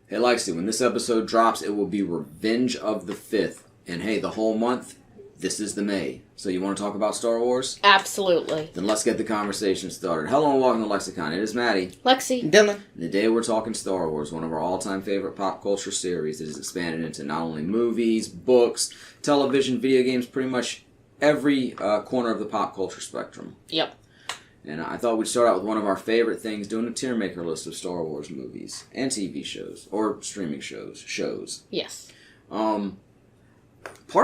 Hey, Lexi, when this episode drops, it will be Revenge of the 5th. And hey, the whole month, this is the May. So you want to talk about Star Wars? Absolutely. Then let's get the conversation started. Hello and welcome to LexiCon. It is Maddie. Lexi. Dylan. And today we're talking Star Wars, one of our all-time favorite pop culture series that has expanded into not only movies, books, television, video games, pretty much every corner of the pop culture spectrum. Yep. And I thought we'd start out with one of our favorite things, doing a tier maker list of Star Wars movies and TV shows, or streaming shows. Yes. Part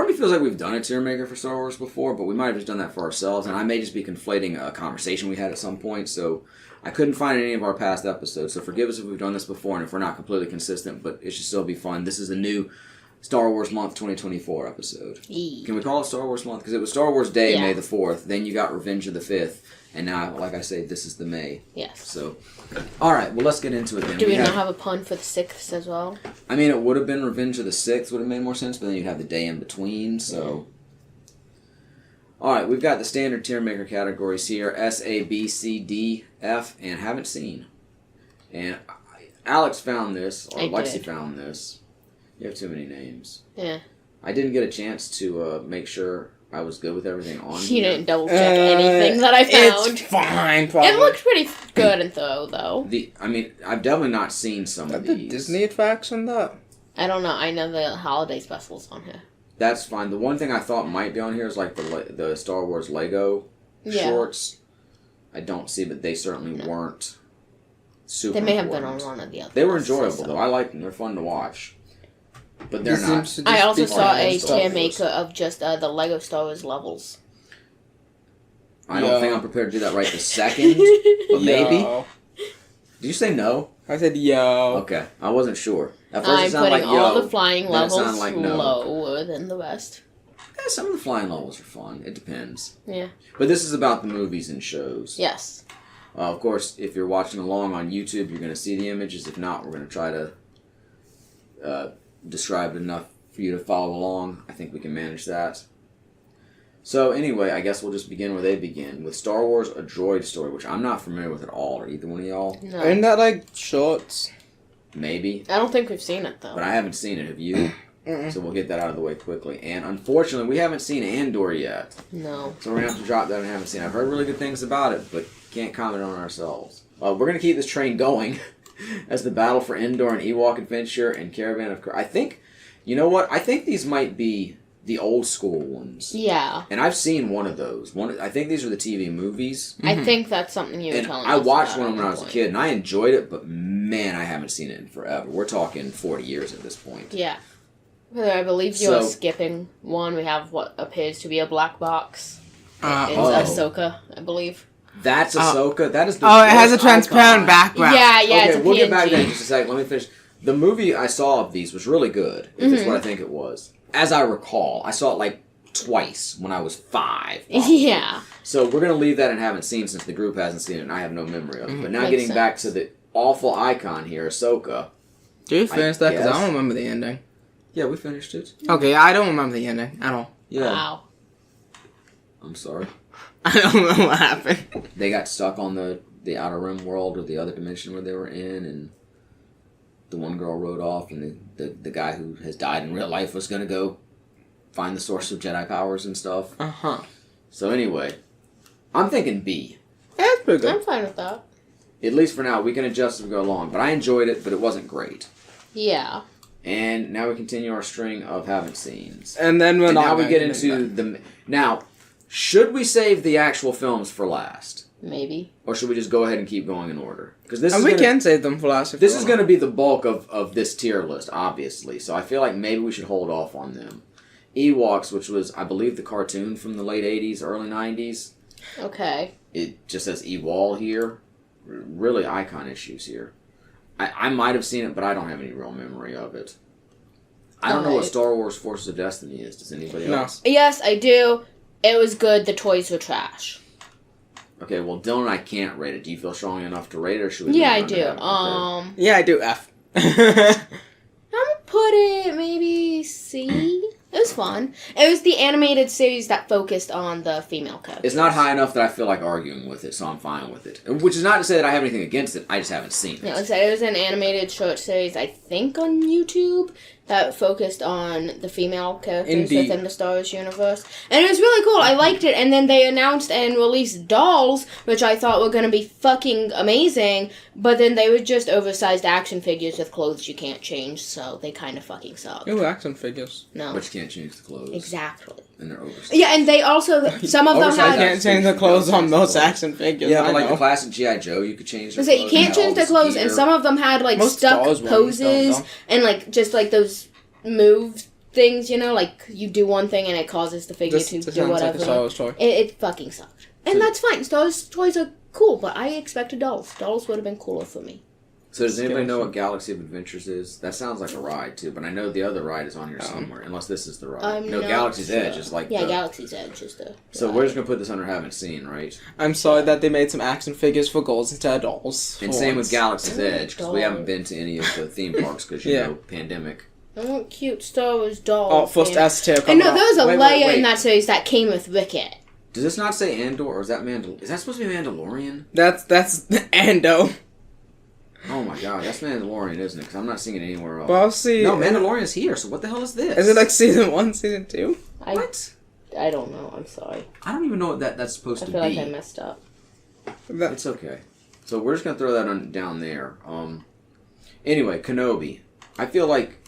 of me feels like we've done a tier maker for Star Wars before, but we might have just done that for ourselves, and I may just be conflating a conversation we had at some point, so I couldn't find any of our past episodes, so forgive us if we've done this before and if we're not completely consistent, but it should still be fun. This is the new Star Wars Month 2024 episode. Can we call it Star Wars Month? Because it was Star Wars Day, May the 4th, then you got Revenge of the 5th, and now, like I say, this is the May. Yes. So, alright, well, let's get into it then. Do we not have a pun for the 6th as well? I mean, it would have been Revenge of the 6th, would have made more sense, but then you'd have the day in between, so... Alright, we've got the standard tier maker categories here, S, A, B, C, D, F, and haven't seen. And Alex found this, or Lexi found this. You have too many names. Yeah. I didn't get a chance to make sure I was good with everything on You here. didn't double check anything that I found. It's fine, probably. It looked pretty good though. I mean, I've definitely not seen some of the these. Disney facts on that? I don't know. I know the holiday specials on here. That's fine. The one thing I thought might be on here is like the Star Wars Lego shorts. I don't see, but they certainly weren't super They may have important. been on one of the others. They were enjoyable, though. I like them. They're fun to watch. But they're not. I also saw a Star tier Wars. maker of just the Lego Star Wars levels. I don't think I'm prepared to do that right this second, but maybe. Did you say no? I said yo. Okay, I wasn't sure. At first I'm it sounded putting like all yo, the flying then it sounded levels like no. lower than the rest. Yeah, some of the flying levels are fun. It depends. Yeah. But this is about the movies and shows. Yes. Of course, if you're watching along on YouTube, you're going to see the images. If not, we're going to try to describe it enough for you to follow along. I think we can manage that. So anyway, I guess we'll just begin where they begin, with Star Wars A Droid Story, which I'm not familiar with at all. Are either one of y'all? No. Isn't that like shorts? Maybe. I don't think we've seen it though. But I haven't seen it. Have you? So we'll get that out of the way quickly. And unfortunately, we haven't seen Andor yet. No. So we're going to have to drop that and haven't seen it. I've heard really good things about it, but can't comment on it ourselves. We're going to keep this train going as the battle for Endor and Ewok Adventure and Caravan of Courage. I think, you know what? I think these might be the old school ones. Yeah. And I've seen one of those. I think these are the TV movies. I think that's something you were telling us. I watched one about when I was a kid, and I enjoyed it, but man, I haven't seen it in forever. We're talking 40 years at this point. Yeah. I believe you're skipping one. We have what appears to be a black box. It's Ahsoka, I believe. That's Ahsoka? That is the it has a transparent icon. background. Yeah, Okay, it's a we'll PNG. get back to that in just a second. Let me finish. The movie I saw of these was really good, if that's what I think it was. As I recall, I saw it like twice when I was 5. Yeah. So we're going to leave that and haven't seen since the group hasn't seen it and I have no memory of it. But now Makes getting sense. back to the awful icon here, Ahsoka. Do you finish that? Because I guess. don't remember the ending. Yeah, we finished it. Okay, I don't remember the ending at all. Yeah. Wow. I'm sorry. I don't know what happened. They got stuck on the Outer Rim world or the other dimension where they were in, and the one girl rode off, and the guy who has died in real life was going to go find the source of Jedi powers and stuff. Uh-huh. So anyway, I'm thinking B. Yeah, it's pretty good. I'm fine with that. At least for now. We can adjust as we go along. But I enjoyed it, but it wasn't great. Yeah. And now we continue our string of haven't seens. And then we're not now we gonna get into the... Now, should we save the actual films for last? Maybe. Or should we just go ahead and keep going in order? Because this And is we can save them for last. This is going to be the bulk of this tier list, obviously. So I feel like maybe we should hold off on them. Ewoks, which was, I believe, the cartoon from the late 80s, early 90s. Okay. It just says Ewol here. Really icon issues here. I might have seen it, but I don't have any real memory of it. I don't know what Star Wars Forces of Destiny is. Does anybody else? Yes, I do. It was good. The toys were trash. Okay, well, Dylan and I can't rate it. Do you feel strong enough to rate it, or should we? Yeah, I leave it do. under F? Okay. Yeah, I do F. I'm gonna put it maybe C. It was fun. It was the animated series that focused on the female characters. It's not high enough that I feel like arguing with it, so I'm fine with it. Which is not to say that I have anything against it. I just haven't seen it. Yeah, like I said, it was an animated short series, I think, on YouTube that focused on the female characters within the Star Wars universe. And it was really cool. I liked it. And then they announced and released dolls, which I thought were going to be fucking amazing. But then they were just oversized action figures with clothes you can't change, so they kind of fucking sucked. Ooh, action figures. No. But you can't change the clothes. Exactly. And they're oversized. Yeah, and they also, some of them I had... can't change the clothes on most action figures. Yeah, but like the classic G.I. Joe, you could change their So you can't change their clothes, and some of them had, like, Most stuck dolls poses, don't. and, like, just, like, those move things, you know? Like, you do one thing, and it causes the figure to do whatever. Like a Star Wars toy. It fucking sucked. And that's fine. Star Wars toys are cool, but I expected dolls. Dolls would have been cooler for me. So does anybody know what Galaxy of Adventures is? That sounds like a ride, too, but I know the other ride is on here somewhere, unless this is the ride. No, Galaxy's Edge is like Galaxy's Edge is the So ride. we're just going to put this under haven't seen, right? I'm sorry that they made some action figures for girls instead of dolls. And same with Galaxy's I want Edge, because we haven't been to any of the theme parks, because, you know, pandemic. I want cute Star Wars dolls. Oh, first S tier. I know, there was a Wait, Leia in that series that came with Wicket. Does this not say Andor, or is that Is that supposed to be Mandalorian? That's Ando. Oh my god, that's Mandalorian, isn't it? Because I'm not seeing it anywhere else. Well, I'll see. No, Mandalorian's here, so what the hell is this? Is it like season 1, season 2? What? I don't know, I'm sorry. I don't even know what that's supposed I to feel be. like I messed up. It's okay. So we're just going to throw that down there. Anyway, Kenobi. I feel like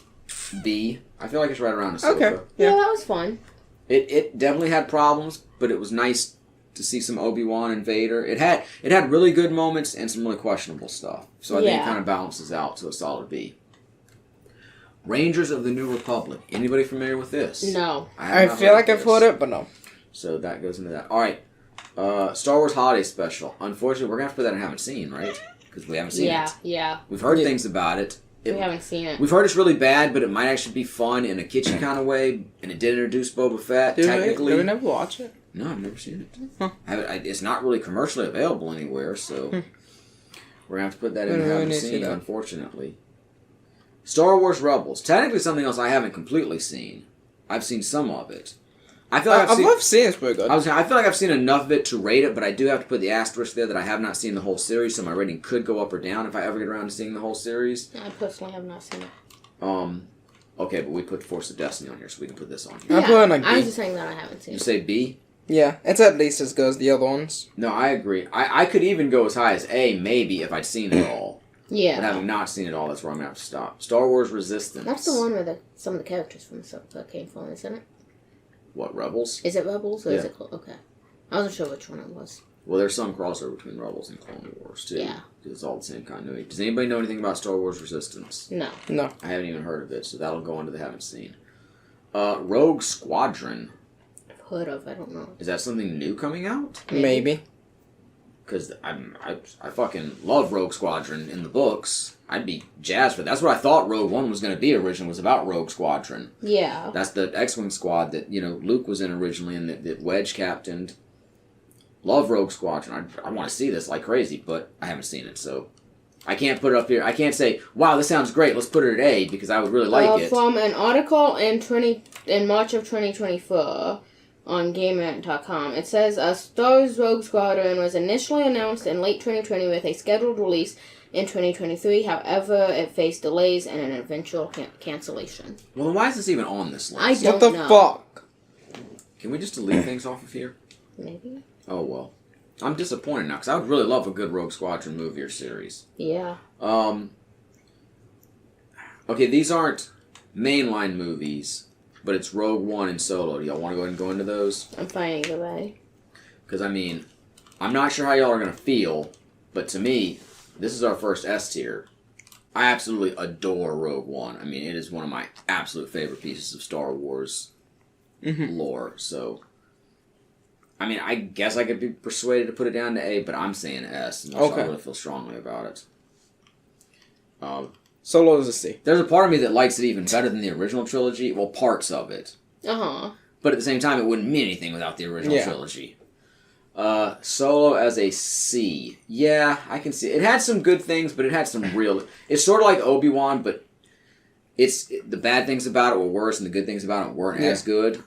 B. I feel like it's right around Ahsoka. Okay. Yeah, that was fun. It definitely had problems, but it was nice to see some Obi-Wan and Vader. It had really good moments and some really questionable stuff. So I think it kind of balances out to a solid B. Rangers of the New Republic. Anybody familiar with this? No. I feel like I've heard it, but no. So that goes into that. All right. Star Wars Holiday Special. Unfortunately, we're going to have to put that in haven't seen, right? Because we haven't seen it. Yeah. We've heard things about it. We haven't seen it. We've heard it's really bad, but it might actually be fun in a kitschy kind of way, and it did introduce Boba Fett, technically. Did we never watch it? No, I've never seen it. Huh. It's not really commercially available anywhere, so we're going to have to put that in haven't seen, unfortunately. Star Wars Rebels. Technically something else I haven't completely seen. I've seen some of it. I feel like I've loved seeing it's pretty good. I feel like I've seen enough of it to rate it, but I do have to put the asterisk there that I have not seen the whole series, so my rating could go up or down if I ever get around to seeing the whole series. I personally have not seen it. Okay, but we put Force of Destiny on here, so we can put this on here. I'm putting like B. I was just saying that I haven't seen You it. say B? Yeah, it's at least as good as the other ones. No, I agree. I could even go as high as A, maybe, if I'd seen it all. Yeah. But having not seen it all, that's where I'm going to have to stop. Star Wars Resistance. That's the one where some of the characters from Ahsoka came from, isn't it? What, Rebels? Is it Rebels or is Yeah. it... Okay. I wasn't sure which one it was. Well, there's some crossover between Rebels and Clone Wars, too. Yeah. It's all the same continuity. Does anybody know anything about Star Wars Resistance? No. No. I haven't even heard of it, so that'll go into the haven't seen. Rogue Squadron. I've heard of, I don't know. Is that something new coming out? Maybe. Because I fucking love Rogue Squadron in the books. I'd be jazzed for that. That's what I thought Rogue One was going to be originally, was about Rogue Squadron. Yeah. That's the X-Wing squad that, Luke was in originally and that Wedge captained. Love Rogue Squadron. I want to see this like crazy, but I haven't seen it, so I can't put it up here. I can't say, wow, this sounds great, let's put it at A, because I would really like it. From an article in March of 2024 on GameRant.com, it says, Star Wars Rogue Squadron was initially announced in late 2020 with a scheduled release in 2023. However, it faced delays and an eventual cancellation. Well, then why is this even on this list? I don't What the know. fuck? Can we just delete things off of here? Maybe. Oh, well. I'm disappointed now, because I would really love a good Rogue Squadron movie or series. Yeah. Okay, these aren't mainline movies, but it's Rogue One and Solo. Do y'all want to go ahead and go into those? I'm fine either way. Because, I'm not sure how y'all are going to feel, but to me, this is our first S tier. I absolutely adore Rogue One. It is one of my absolute favorite pieces of Star Wars lore, so... I guess I could be persuaded to put it down to A, but I'm saying S, unless I really feel strongly about it. Solo is a C. There's a part of me that likes it even better than the original trilogy. Well, parts of it. Uh-huh. But at the same time, it wouldn't mean anything without the original trilogy. Solo as a C. Yeah, I can see it. It had some good things, but it had some real... It's sort of like Obi-Wan, but the bad things about it were worse, and the good things about it weren't as good.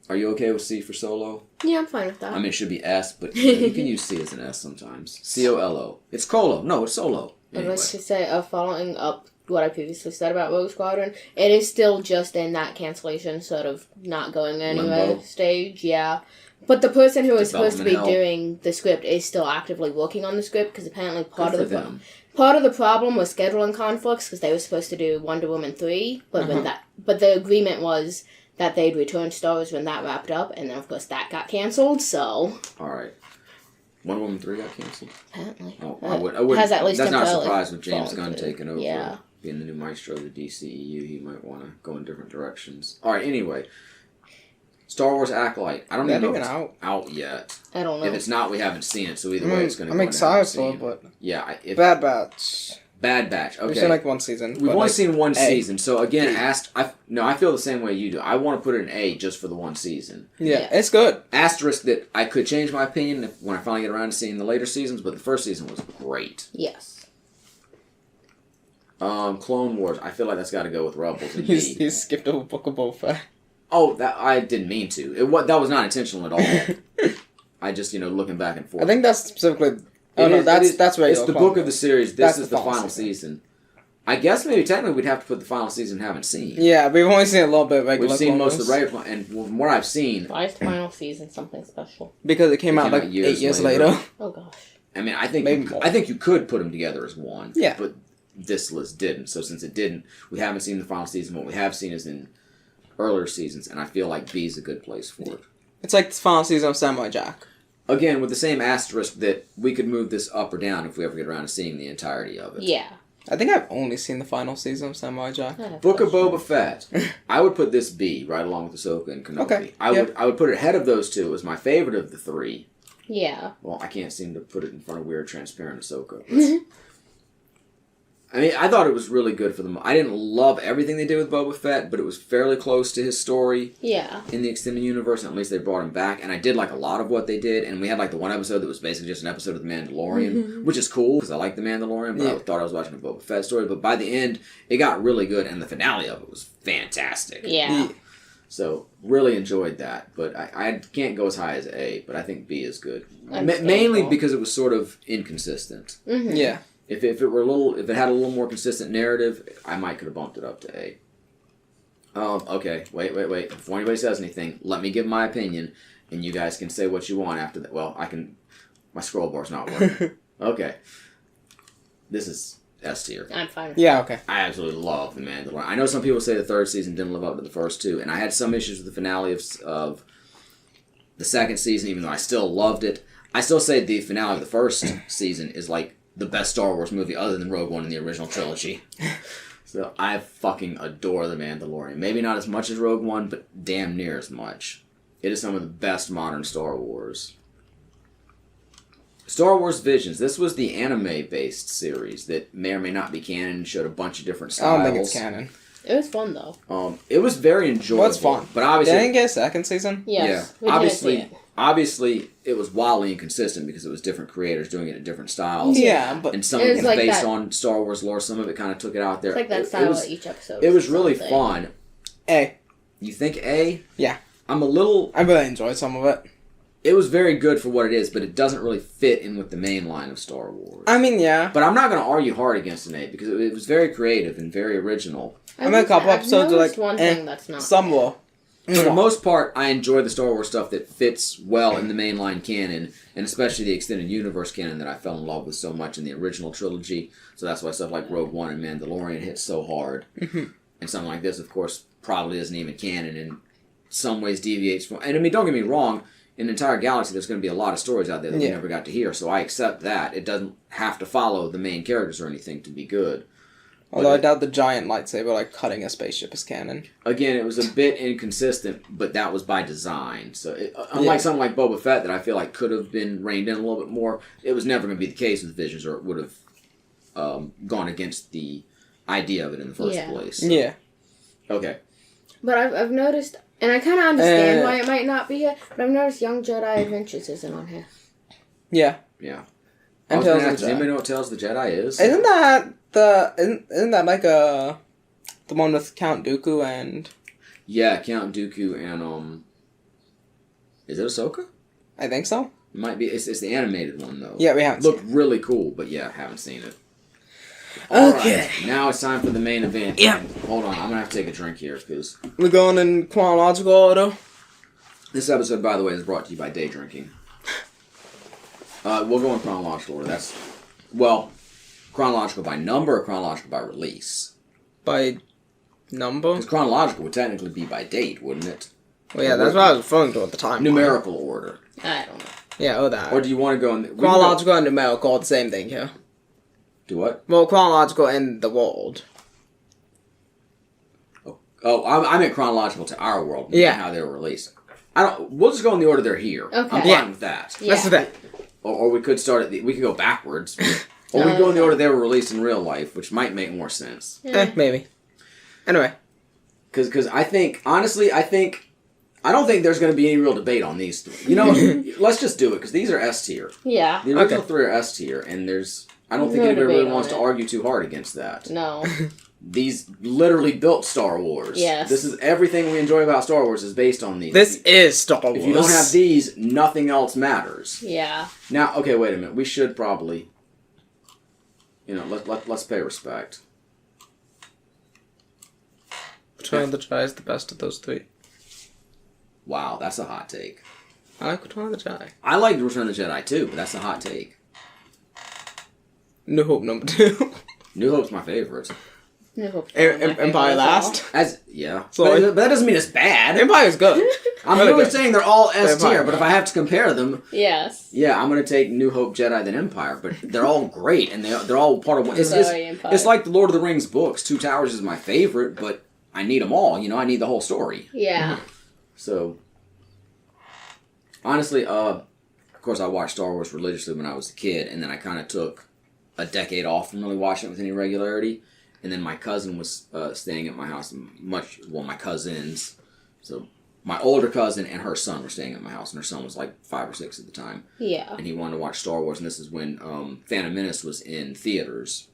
Are you okay with C for Solo? Yeah, I'm fine with that. I mean, it should be S, but you can use C as an S sometimes. C-O-L-O. It's Colo. No, it's Solo. Anyway. Let's just say, following up what I previously said about Rogue Squadron, it is still just in that cancellation sort of not going anywhere Limbo. Stage, yeah. But the person who is supposed to be Development hell. doing the script is still actively working on the script, because apparently part Good of for the them. part of the problem was scheduling conflicts, because they were supposed to do Wonder Woman 3, but but the agreement was that they'd return Star Wars when that wrapped up, and then of course that got cancelled, so... Alright. Wonder Woman 3 got cancelled? Apparently. Oh, I would. Has at least that's not a temporarily surprise with James fallen Gunn through. taking over. Yeah. Being the new maestro of the DCEU, he might want to go in different directions. Alright, anyway. Star Wars Acolyte. I don't even know if it's out yet. I don't know. If it's not, we haven't seen it, so either way it's going to I'm go excited for it, but... Yeah. Bad Batch. Bad Batch. Okay. We've seen like one season. We've only seen one A. season, so again, I feel the same way you do. I want to put it in A just for the one season. Yeah, it's good. Asterisk that I could change my opinion when I finally get around to seeing the later seasons, but the first season was great. Yes. Clone Wars. I feel like that's got to go with Rebels and B. You skipped over Book of Boba Fett. Oh, that I didn't mean to. That was not intentional at all. I just looking back and forth. I think that's specifically. That's where it's the book of the series. This is the final season. season. I guess maybe technically we'd have to put the final season haven't seen. Yeah, we've only seen a little bit of regular. We've seen most of the regular, and from what I've seen, Why is the final season something special? Because it came out like 8 years later. Oh gosh. I mean, I think Maybe more. I think you could put them together as one. Yeah. But this list didn't. So since it didn't, we haven't seen the final season. What we have seen is in earlier seasons, and I feel like B is a good place for it. It's like the final season of Samurai Jack. Again, with the same asterisk that we could move this up or down if we ever get around to seeing the entirety of it. Yeah. I think I've only seen the final season of Samurai Jack. Book of Boba Fett. I would put this B right along with Ahsoka and Kenobi. Okay. I would put it ahead of those two as my favorite of the three. Yeah. Well, I can't seem to put it in front of weird, transparent Ahsoka. I mean, I thought it was really good for them. I didn't love everything they did with Boba Fett, but it was fairly close to his story. Yeah. In the extended universe, and at least they brought him back. And I did like a lot of what they did. And we had like the one episode that was basically just an episode of The Mandalorian, which is cool because I like The Mandalorian, but I thought I was watching a Boba Fett story. But by the end, it got really good, and the finale of it was fantastic. Yeah. So, really enjoyed that. But I can't go as high as A, but I think B is good. Understandable. Mainly because it was sort of inconsistent. Mm-hmm. Yeah. If it had a little more consistent narrative, I might could have bumped it up to A. Okay, wait. Before anybody says anything, let me give my opinion, and you guys can say what you want after that. Well, I can. My scroll bar's not working. Okay. This is S tier. I'm fine with Yeah, okay. I absolutely love The Mandalorian. I know some people say the third season didn't live up to the first two, and I had some issues with the finale of the second season, even though I still loved it. I still say the finale of the first season is like the best Star Wars movie other than Rogue One in the original trilogy. So I fucking adore The Mandalorian. Maybe not as much as Rogue One, but damn near as much. It is some of the best modern Star Wars. Star Wars Visions. This was the anime-based series that may or may not be canon and showed a bunch of different styles. I don't think it's canon. It was fun though. It was very enjoyable. Well, it's fun. But obviously... They didn't get a second season? Yes. Yeah. Obviously, it was wildly inconsistent because it was different creators doing it in different styles. Yeah, but... And some of it was like based that. on Star Wars lore. Some of it kind of took it out there. It's like that style of each episode. It was really fun. A. You think A? Yeah. I really enjoyed some of it. It was very good for what it is, but it doesn't really fit in with the main line of Star Wars. I mean, yeah. But I'm not going to argue hard against an A because it was very creative and very original. I mean, a couple episodes are like, one thing that's not. Some will. For the most part, I enjoy the Star Wars stuff that fits well in the mainline canon, and especially the extended universe canon that I fell in love with so much in the original trilogy. So that's why stuff like Rogue One and Mandalorian hit so hard. And something like this, of course, probably isn't even canon and in some ways deviates from... And I mean, don't get me wrong, in the entire galaxy, there's going to be a lot of stories out there that we never got to hear, so I accept that. It doesn't have to follow the main characters or anything to be good. Although I doubt the giant lightsaber, like, cutting a spaceship is canon. Again, it was a bit inconsistent, but that was by design. So, unlike something like Boba Fett that I feel like could have been reined in a little bit more, it was never going to be the case with Visions, or it would have gone against the idea of it in the first place. So. Yeah. Okay. But I've noticed, and I kind of understand why it might not be here, but I've noticed Young Jedi Adventures isn't on here. Yeah. Yeah. And Does Tales of the anybody Jedi. know what Tales of the Jedi is? Isn't that Isn't that like the one with Count Dooku and... Yeah, Count Dooku and, is it Ahsoka? I think so. It might be. It's the animated one, though. Yeah, we haven't Looked seen it. really cool, but yeah, haven't seen it. Okay. Alright, now it's time for the main event. Yeah. Hold on, I'm gonna have to take a drink here, because... We're going in chronological order. This episode, by the way, is brought to you by Day Drinking. We'll go in chronological order. That's... Well, chronological by number or chronological by release? By number? Because chronological would technically be by date, wouldn't it? Well, yeah, that's what I was referring to at the time. Numerical order. I don't know. Yeah, that. Or do you want to go in... Chronological and numerical are the same thing here. Do what? Well, chronological in the world. Oh, I meant chronological to our world. Yeah. How they were released. We'll just go in the order they're here. Okay. I'm fine Yeah. with that. Yeah. That's the thing. Or we could start we could go backwards. Or we could go in the order they were released in real life, which might make more sense. Maybe. Anyway. Because I think, honestly, I don't think there's going to be any real debate on these three. You know, let's just do it, because these are S tier. Yeah. The original three are S tier, and I don't think No anybody really debate wants on to it. argue too hard against that. No. These literally built Star Wars. Yes. This is everything we enjoy about Star Wars is based on these. This is Star Wars. If you don't have these, nothing else matters. Yeah. Now, okay, wait a minute. We should probably, let's pay respect. Return of the Jedi is the best of those three. Wow, that's a hot take. I like Return of the Jedi. I like Return of the Jedi too, but that's a hot take. New Hope number 2. New Hope's my favorite. Empire last. Yeah. Sorry. But that doesn't mean it's bad. Empire's good. I'm really really good. saying they're all S Empire. tier, but if I have to compare them, Yes. yeah, I'm going to take New Hope, Jedi, then Empire. But they're all great, and they're all part of one. Empire. It's like the Lord of the Rings books. Two Towers is my favorite, but I need them all. I need the whole story. Yeah. So, honestly, of course, I watched Star Wars religiously when I was a kid, and then I kind of took a decade off from really watching it with any regularity. And then my cousin was staying at my house, my cousins. So, my older cousin and her son were staying at my house, and her son was like 5 or 6 at the time. Yeah. And he wanted to watch Star Wars, and this is when Phantom Menace was in theaters.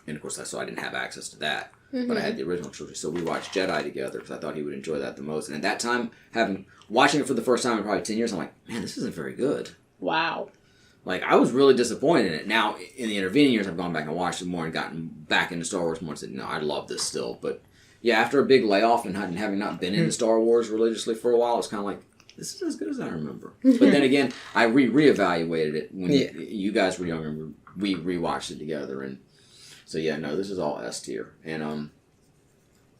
And of course, that's why I didn't have access to that. Mm-hmm. But I had the original trilogy, so we watched Jedi together because I thought he would enjoy that the most. And at that time, watching it for the first time in probably 10 years, I'm like, man, this isn't very good. Wow. Like, I was really disappointed in it. Now, in the intervening years, I've gone back and watched it more and gotten back into Star Wars more and said, no, I love this still. But, yeah, after a big layoff and having not been into Star Wars religiously for a while, it's kind of like, this is as good as I remember. But then again, I reevaluated it when you guys were younger. We rewatched it together. And so, yeah, no, this is all S tier. And,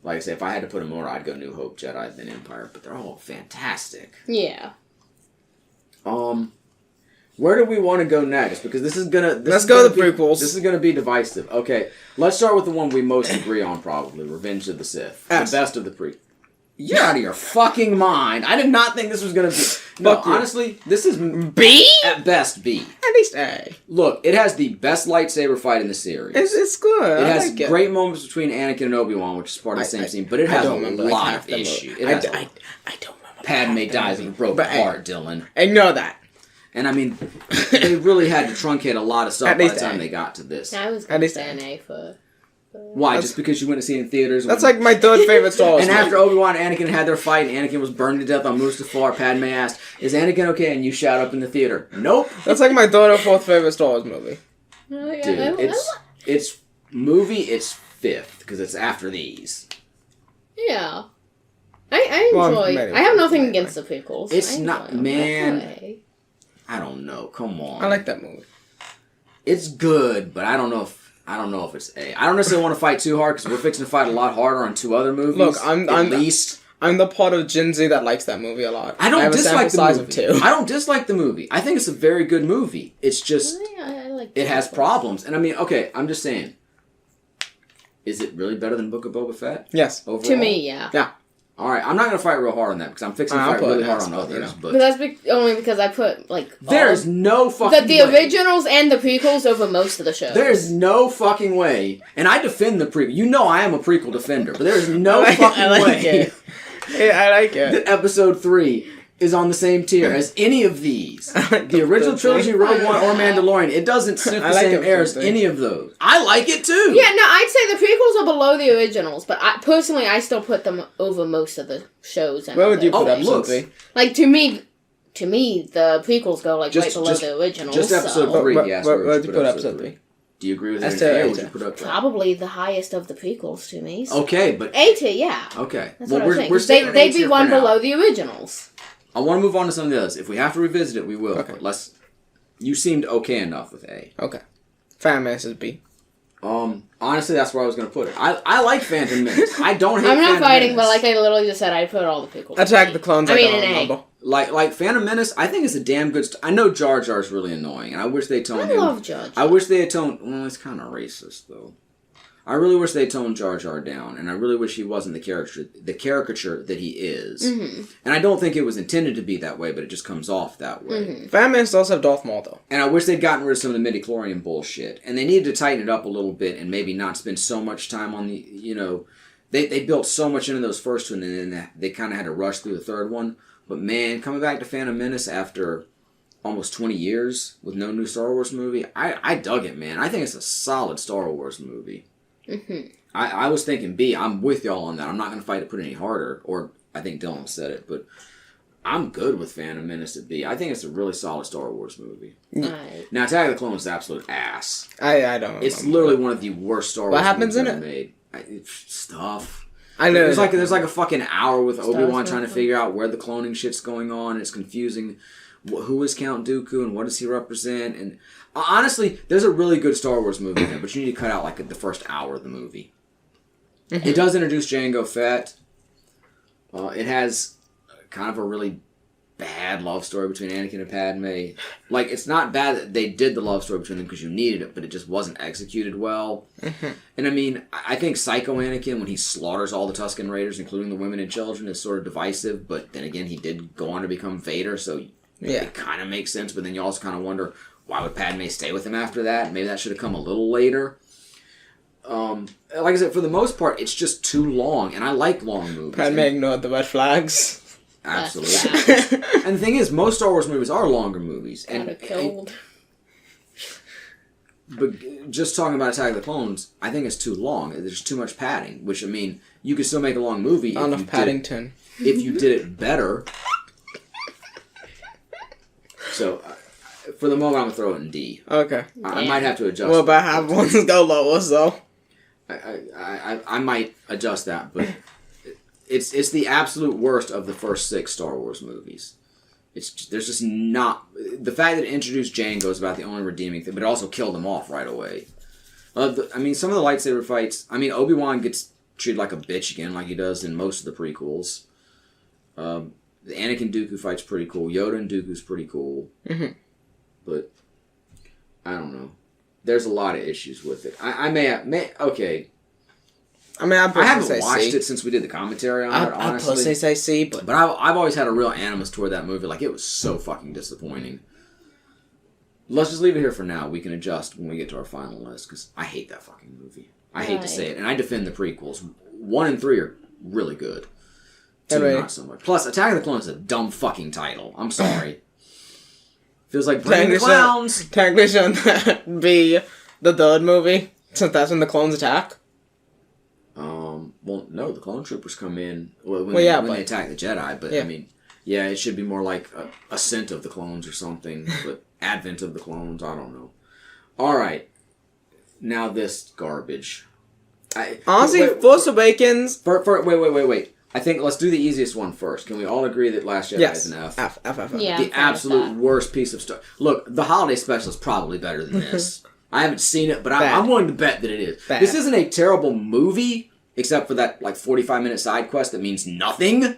like I say, if I had to put them in order, I'd go New Hope, Jedi, then Empire. But they're all fantastic. Yeah. Where do we want to go next? Because this is gonna... Let's go to the prequels. This is gonna be divisive. Okay, let's start with the one we most agree on, probably. Revenge of the Sith. Yes. The best of the prequels. You're out of your fucking mind. I did not think this was gonna be... No, Fuck you. honestly, this is... B? At best, B. At least A. Look, it has the best lightsaber fight in the series. It's good. It I has like great moments between Anakin and Obi-Wan, which is part of the same scene, but it has a lot of issues. I don't remember. Padme dies of a broken heart, Dylan. Ignore that. And I mean, they really had to truncate a lot of stuff At by least the time A. they got to this. I was At going to least say an A for... Why? Just because you went to see it in theaters? That's like my third favorite Star Wars And movie. after Obi-Wan and Anakin had their fight, and Anakin was burned to death on Mustafar, Padme asked, "Is Anakin okay?" And you shout up in the theater, "Nope." That's like my third or fourth favorite Star Wars movie. Dude, it's fifth because it's after these. Yeah. I enjoy... I have nothing against the prequels. It's I not... enjoy them. Man... I don't know. Come on. I like that movie. It's good, but I don't know if it's A. I don't necessarily want to fight too hard because we're fixing to fight a lot harder on 2 other movies. Look, I'm the part of Gen Z that likes that movie a lot. I don't have dislike a the size movie. of 2. I don't dislike the movie. I think it's a very good movie. It's just I like it has problems, and I mean, okay, I'm just saying. Is it really better than Book of Boba Fett? Yes. Overall? To me, yeah. Yeah. All right, I'm not going to fight real hard on that because I'm fixing to I'll fight put really an hard S, on but, others. you know. But But that's only because I put, like... there's no fucking the way. originals and the prequels over most of the shows. There's no fucking way. And I defend the prequel. You know I am a prequel defender, but there's no fucking way it. Yeah, I like it. that Episode 3 is on the same tier as any of these. The original trilogy, Rogue One, or Mandalorian. It doesn't sniff the same air as any of those. I like it too. Yeah, no, I'd say the prequels are below the originals, but personally, I still put them over most of the shows. Where would you put episode 3? Like, to me, the prequels go like right below the originals. Just episode 3. Where would you put episode 3? Do you agree with that? Or would you put up probably the highest of the prequels to me. So. Okay, but A tier, yeah. Okay, that's what I'm saying. They'd be one below the originals. I want to move on to some of the others. If we have to revisit it, we will. Okay. But you seemed okay enough with A. Okay. Phantom Menace is B. Honestly, that's where I was going to put it. I like Phantom Menace. I don't hate. I'm not Phantom fighting, Menace. but like I literally just said, I put all the prequels. Attack the Clones. I mean, an A. Like Phantom Menace, I think it's a damn good. I know Jar Jar's really annoying, and I wish they toned him. I love Jar Jar. I wish they had toned. Well, it's kind of racist though. I really wish they toned Jar Jar down, and I really wish he wasn't the caricature that he is. Mm-hmm. And I don't think it was intended to be that way, but it just comes off that way. Mm-hmm. Phantom Menace does have Darth Maul, though. And I wish they'd gotten rid of some of the midichlorian bullshit. And they needed to tighten it up a little bit and maybe not spend so much time on the, They built so much into those first two, and then they kind of had to rush through the third one. But man, coming back to Phantom Menace after almost 20 years with no new Star Wars movie, I dug it, man. I think it's a solid Star Wars movie. Mm-hmm. I was thinking B. I'm with y'all on that. I'm not going to fight to put it any harder. Or I think Dylan said it, but I'm good with Phantom Menace at B. I think it's a really solid Star Wars movie. Right. Now, Attack of the Clones is absolute ass. I don't. It's literally one of the worst Star Wars. What happens movies in ever it? made. Stuff. I know. There's like a fucking hour with Obi-Wan trying to figure out where the cloning shit's going on. It's confusing. Who is Count Dooku and what does he represent? And honestly, there's a really good Star Wars movie there, but you need to cut out like the first hour of the movie. Mm-hmm. It does introduce Jango Fett. It has kind of a really bad love story between Anakin and Padme. Like, it's not bad that they did the love story between them because you needed it, but it just wasn't executed well. Mm-hmm. And I mean, I think Psycho Anakin, when he slaughters all the Tusken Raiders, including the women and children, is sort of divisive, but then again, he did go on to become Vader, so it kind of makes sense, but then you also kind of wonder, why would Padme stay with him after that? Maybe that should have come a little later. Like I said, for the most part, it's just too long, and I like long movies. Padme ignored the red flags. Absolutely. And the thing is, most Star Wars movies are longer movies. But just talking about Attack of the Clones, I think it's too long. There's too much padding, which, I mean, you could still make a long movie Not enough Paddington. If you did it better. So, for the moment, I'm going to throw it in D. Okay. I might have to adjust. Well, but have ones go lower, so. I might adjust that, but it's the absolute worst of the first 6 Star Wars movies. There's just not... The fact that it introduced Jango is about the only redeeming thing, but it also killed him off right away. I mean, some of the lightsaber fights... I mean, Obi-Wan gets treated like a bitch again, like he does in most of the prequels. The Anakin Dooku fight's pretty cool. Yoda and Dooku's pretty cool. Mm-hmm. But, I don't know. There's a lot of issues with it. I may okay. I mean, I haven't watched it since we did the commentary on it, honestly. I personally say C, but I've always had a real animus toward that movie. Like, it was so fucking disappointing. Let's just leave it here for now. We can adjust when we get to our final list, because I hate that fucking movie. I hate to say it, and I defend the prequels. 1 and 3 are really good. 2 not so much. Plus, Attack of the Clones is a dumb fucking title. I'm sorry. Feels like Bring the Clowns. Technically shouldn't that be the third movie, since that's when the clones attack? Well, no, the clone troopers come in when they attack the Jedi, but I mean, it should be more like Ascent of the Clones or something, but Advent of the Clones, I don't know. Alright, now this garbage. Honestly, Force Awakens... Wait. I think let's do the easiest one first. Can we all agree that Last Jedi is an F? F. Yeah, the absolute worst piece of stuff. Look, the holiday special is probably better than this. I haven't seen it, but I'm willing to bet that it is. Bad. This isn't a terrible movie, except for that 45-minute side quest that means nothing.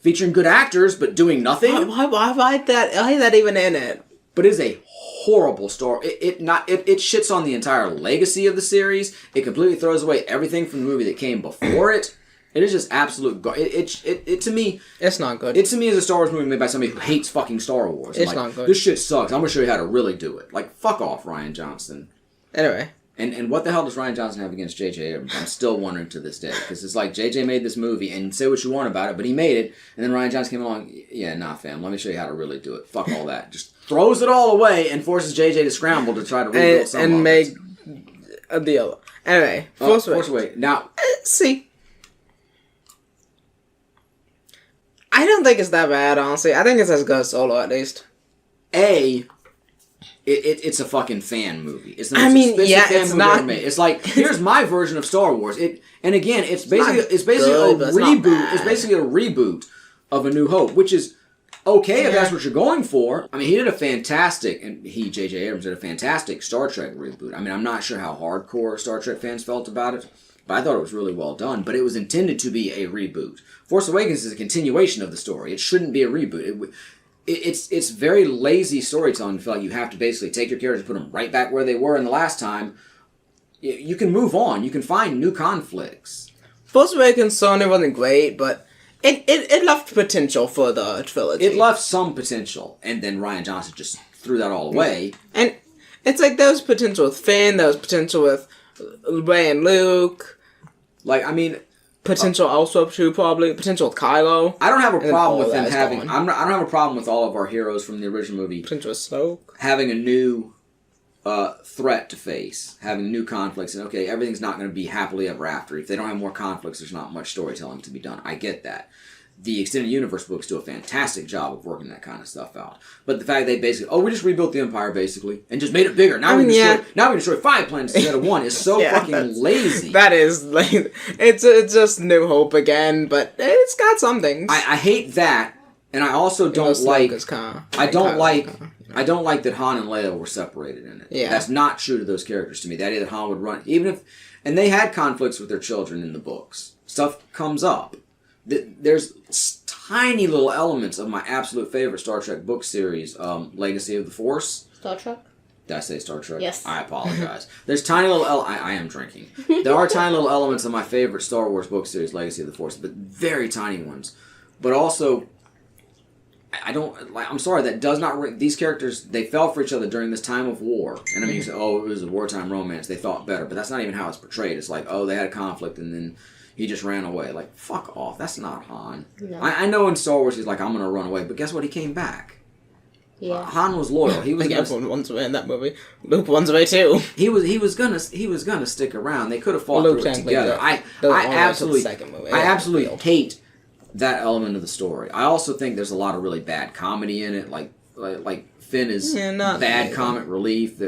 Featuring good actors, but doing nothing. Why that even in it? But it is a horrible story. It shits on the entire legacy of the series. It completely throws away everything from the movie that came before it. It is just absolute... It to me... It's not good. It to me is a Star Wars movie made by somebody who hates fucking Star Wars. It's not good. This shit sucks. I'm going to show you how to really do it. Like, fuck off, Rian Johnson. Anyway. And what the hell does Ryan Johnson have against J.J. Abrams? I'm still wondering to this day. Because it's like, J.J. made this movie, and say what you want about it, but he made it, and then Ryan Johnson came along, yeah, nah, fam, let me show you how to really do it. Fuck all that. Just throws it all away and forces J.J. to scramble to try to rebuild something. And make a deal. Anyway, Force Awakens. Now, see. I don't think it's that bad, honestly. I think it's as good as Solo, at least. It's a fucking fan movie. It's the most expensive fan movie ever made. It's like, here's my version of Star Wars. And again, it's basically a reboot. It's basically a reboot of A New Hope, which is okay if that's what you're going for. I mean, he did a fantastic, and J.J. Abrams did a fantastic Star Trek reboot. I mean, I'm not sure how hardcore Star Trek fans felt about it, but I thought it was really well done. But it was intended to be a reboot. Force Awakens is a continuation of the story. It shouldn't be a reboot. It's very lazy storytelling. I feel like you have to basically take your characters and put them right back where they were in the last time. You can move on. You can find new conflicts. Force Awakens certainly wasn't great, but it left potential for the trilogy. It left some potential, and then Ryan Johnson just threw that all away. And it's like there was potential with Finn, there was potential with Rey and Luke. Like, I mean... Potential also too, probably. Potential with Kylo. I don't have a problem with them having... I don't have a problem with all of our heroes from the original movie... Potential with Snoke. Having a new threat to face. Having new conflicts. And, okay, everything's not going to be happily ever after. If they don't have more conflicts, there's not much storytelling to be done. I get that. The Extended Universe books do a fantastic job of working that kind of stuff out. But the fact they basically... we just rebuilt the Empire, basically. And just made it bigger. Now we can destroy 5 planets instead of 1. Is so fucking lazy. That is... Like, it's just New Hope again, but it's got some things. I hate that. And I also don't like... I don't like that Han and Leia were separated in it. Yeah. That's not true to those characters to me. The idea that Han would run... Even if... And they had conflicts with their children in the books. Stuff comes up. There's tiny little elements of my absolute favorite Star Trek book series, Legacy of the Force. Star Trek? Did I say Star Trek? Yes. I apologize. There's tiny little... I am drinking. There are tiny little elements of my favorite Star Wars book series, Legacy of the Force, but very tiny ones. But also, I don't... I'm sorry, that does not... These characters, they fell for each other during this time of war. And I mean, you say, it was a wartime romance. They thought better. But that's not even how it's portrayed. It's like, they had a conflict and then... He just ran away. Like, fuck off. That's not Han. No. I know in Star Wars he's like, I'm going to run away. But guess what? He came back. Yeah. Han was loyal. He was. Everyone runs away in that movie. Luke runs away too. He was gonna stick around. They could have fought through it together. I absolutely hate that element of the story. I also think there's a lot of really bad comedy in it. Like Finn is bad comic relief.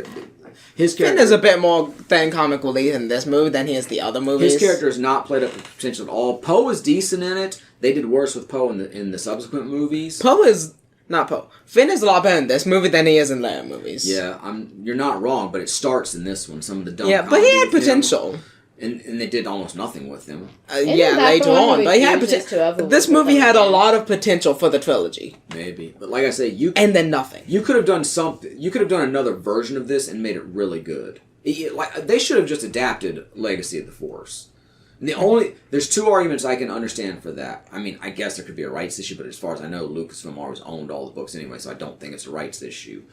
His character, Finn is a bit more than comic relief in this movie than he is the other movies. His character is not played up to potential at all. Poe is decent in it. They did worse with Poe in the subsequent movies. Finn is a lot better in this movie than he is in later movies. Yeah, you're not wrong, but it starts in this one. Some of the dumb but he had potential. And they did almost nothing with him. Later on. But he had potential. This movie had a lot of potential for the trilogy. Maybe. But like I say, and then nothing. You could have done something. You could have done another version of this and made it really good. They should have just adapted Legacy of the Force. There's two arguments I can understand for that. I mean, I guess there could be a rights issue, but as far as I know, Lucasfilm always owned all the books anyway, so I don't think it's a rights issue.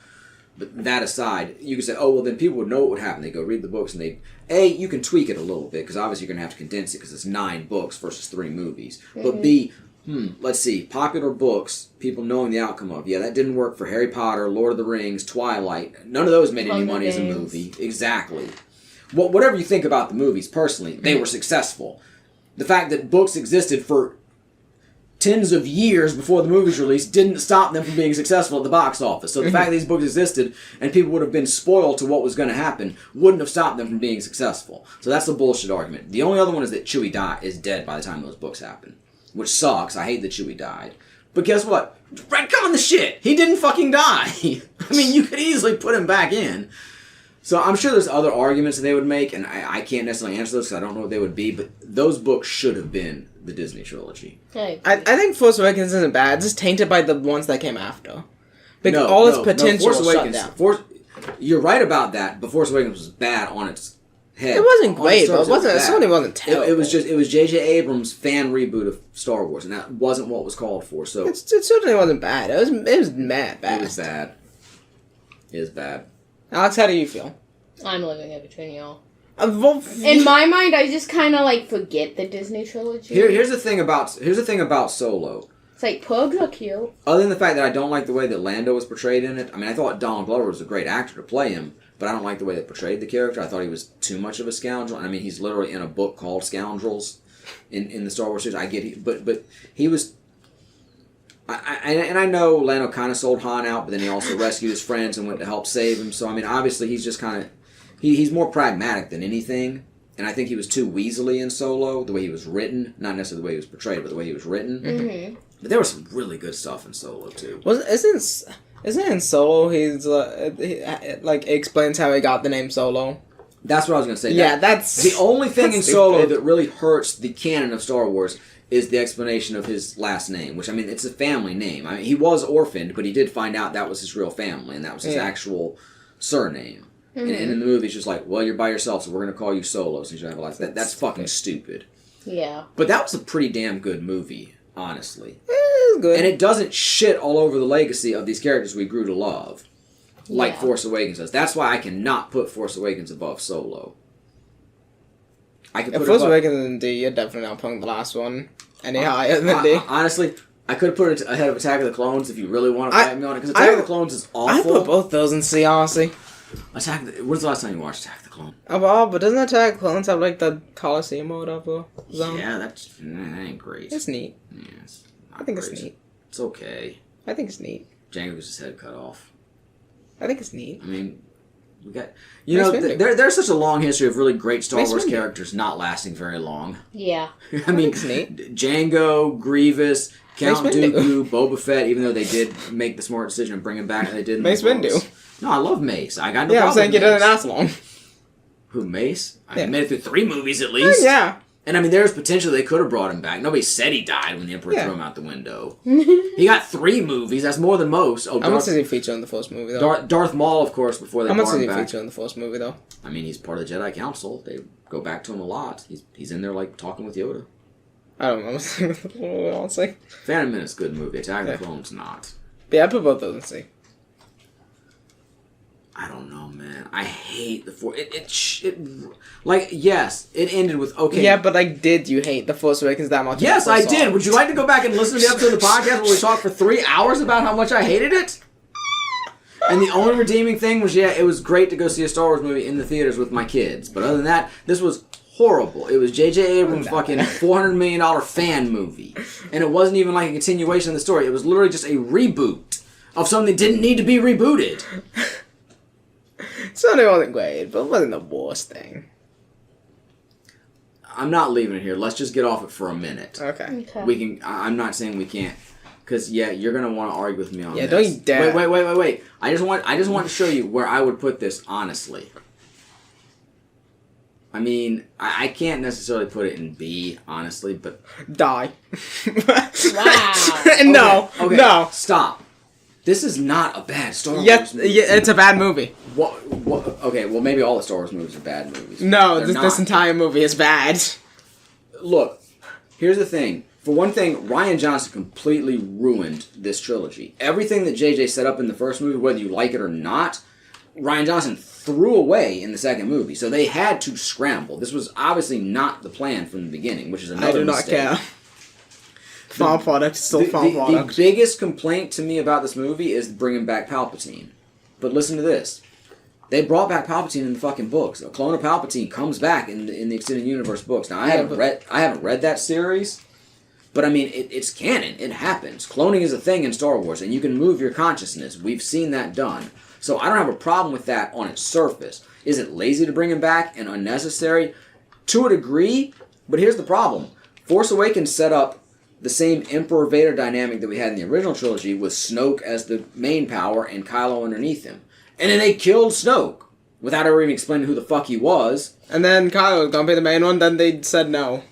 But that aside, you could say, then people would know what would happen. They go read the books, and you can tweak it a little bit, because obviously you're going to have to condense it, because it's 9 books versus 3 movies. Mm-hmm. But B, let's see, popular books, people knowing the outcome of. Yeah, that didn't work for Harry Potter, Lord of the Rings, Twilight. None of those made any money as a movie. Exactly. Whatever you think about the movies, personally, they were successful. The fact that books existed for tens of years before the movie's released didn't stop them from being successful at the box office. So the fact that these books existed and people would have been spoiled to what was going to happen wouldn't have stopped them from being successful. So that's the bullshit argument. The only other one is that Chewie is dead by the time those books happen, which sucks. I hate that Chewie died. But guess what? Retcon the shit! He didn't fucking die! I mean, you could easily put him back in. So I'm sure there's other arguments that they would make, and I can't necessarily answer those because I don't know what they would be, but those books should have been the Disney trilogy. I think Force Awakens isn't bad. It's just tainted by the ones that came after. Because all its potential Force Awakens, shut down. You're right about that, but Force Awakens was bad on its head. It wasn't great, but it certainly wasn't terrible. It was J.J. Abrams' fan reboot of Star Wars, and that wasn't what was called for. So it certainly wasn't bad. It was mad bad. It was bad. Alex, how do you feel? I'm living in between y'all. In my mind, I just kind of like forget the Disney trilogy. Here's the thing about Solo. It's like pugs are cute. Other than the fact that I don't like the way that Lando was portrayed in it. I mean, I thought Donald Glover was a great actor to play him, but I don't like the way they portrayed the character. I thought he was too much of a scoundrel. I mean, he's literally in a book called Scoundrels in the Star Wars series. I get it, but he was. I know Lando kind of sold Han out, but then he also rescued his friends and went to help save him. So I mean, obviously he's just kind of he's more pragmatic than anything. And I think he was too weaselly in Solo, the way he was written, not necessarily the way he was portrayed, but the way he was written. Mm-hmm. But there was some really good stuff in Solo too. Isn't in Solo he explains how he got the name Solo? That's what I was going to say. Yeah, that's the only thing in Solo stupid. that really hurts the canon of Star Wars is the explanation of his last name, which, I mean, it's a family name. I mean, he was orphaned, but he did find out that was his real family, and that was his actual surname. Mm-hmm. And in the movie, it's just like, well, you're by yourself, so we're going to call you Solo, since you have a life. That's fucking stupid. Yeah. But that was a pretty damn good movie, honestly. It's good. And it doesn't shit all over the legacy of these characters we grew to love, like Force Awakens does. That's why I cannot put Force Awakens above Solo. I could put Force Awakens and D, you're definitely not putting the last one any higher than D. Honestly, I could have put it ahead of Attack of the Clones if you really want to fight me on it, because Attack of the Clones is awful. I put both those in C, honestly. When's the last time you watched Attack of the Clones? Oh, but doesn't Attack of the Clones have like the Coliseum or whatever zone? Yeah, that ain't great. It's neat. Yeah, it's I think it's neat. It's okay. I think it's neat. Jango gets his head cut off. I think it's neat. I mean, we got there's such a long history of really great Star Wars characters not lasting very long. Yeah. I mean, it's neat. Jango, Grievous, Count Dooku, Boba Fett. Even though they did make the smart decision of bringing him back, they didn't. Mace Windu. No, I love Mace. I got no problem. Yeah, I'm saying it doesn't last long. Who, Mace? I made it through 3 movies at least. Yeah. And I mean, there's potential they could have brought him back. Nobody said he died when the Emperor threw him out the window. He got 3 movies. That's more than most. Oh, how much does he feature in the first movie, though? Darth Maul, of course, before they brought him back. How much does he feature in the first movie, though? I mean, he's part of the Jedi Council. They go back to him a lot. He's in there, like, talking with Yoda. I don't know. Honestly. Phantom Menace, good movie. Attack of the Clones, not. Yeah, I put both those in C. I don't know, man. I hate the Force. Like, yes, it ended with, okay. Yeah, but, like, did you hate The Force Awakens that much? Yes, I did. Would you like to go back and listen to the episode of the podcast where we talked for 3 hours about how much I hated it? And the only redeeming thing was, it was great to go see a Star Wars movie in the theaters with my kids. But other than that, this was horrible. It was J.J. Abrams' fucking $400 million fan movie. And it wasn't even like a continuation of the story. It was literally just a reboot of something that didn't need to be rebooted. So it wasn't great, but it wasn't the worst thing. I'm not leaving it here. Let's just get off it for a minute. Okay. We can. I'm not saying we can't, because you're gonna want to argue with me on this. Yeah, don't you dare. Wait. I just want to show you where I would put this honestly. I mean, I can't necessarily put it in B, honestly, but die. Wow. No. Okay. No. Stop. This is not a bad Star Wars movie. Yeah, it's a bad movie. What? Okay, well, maybe all the Star Wars movies are bad movies. No, this entire movie is bad. Look, here's the thing. For one thing, Rian Johnson completely ruined this trilogy. Everything that JJ set up in the first movie, whether you like it or not, Rian Johnson threw away in the second movie. So they had to scramble. This was obviously not the plan from the beginning, which is another mistake. I do not care. Farm product, still farm product. The biggest complaint to me about this movie is bringing back Palpatine. But listen to this. They brought back Palpatine in the fucking books. A clone of Palpatine comes back in the Extended Universe books. Now, I haven't read that series, but I mean, it's canon. It happens. Cloning is a thing in Star Wars, and you can move your consciousness. We've seen that done. So I don't have a problem with that on its surface. Is it lazy to bring him back and unnecessary? To a degree, but here's the problem. Force Awakens set up the same Emperor Vader dynamic that we had in the original trilogy with Snoke as the main power and Kylo underneath him. And then they killed Snoke without ever even explaining who the fuck he was. And then Kylo was going to be the main one, then they said no.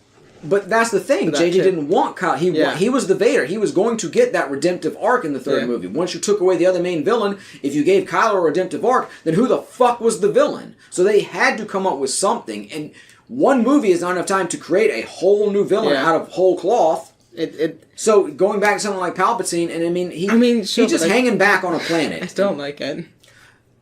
But that's the thing. JJ didn't want Kylo. He was the Vader. He was going to get that redemptive arc in the third movie. Once you took away the other main villain, if you gave Kylo a redemptive arc, then who the fuck was the villain? So they had to come up with something. And one movie is not enough time to create a whole new villain out of whole cloth. So going back to something like Palpatine, and he's just hanging back on a planet. I don't like it.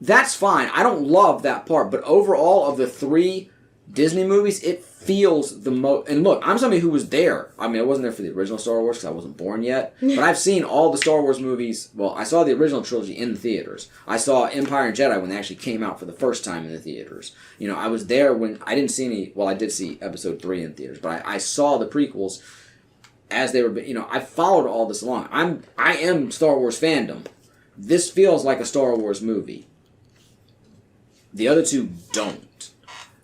That's fine. I don't love that part, but overall, of the 3 Disney movies, it feels the most... And look, I'm somebody who was there. I mean, I wasn't there for the original Star Wars because I wasn't born yet. But I've seen all the Star Wars movies. Well, I saw the original trilogy in the theaters. I saw Empire and Jedi when they actually came out for the first time in the theaters. You know, I was there when... I didn't see any... Well, I did see Episode 3 in theaters. But I saw the prequels as they were... You know, I followed all this along. I am Star Wars fandom. This feels like a Star Wars movie. The other two don't.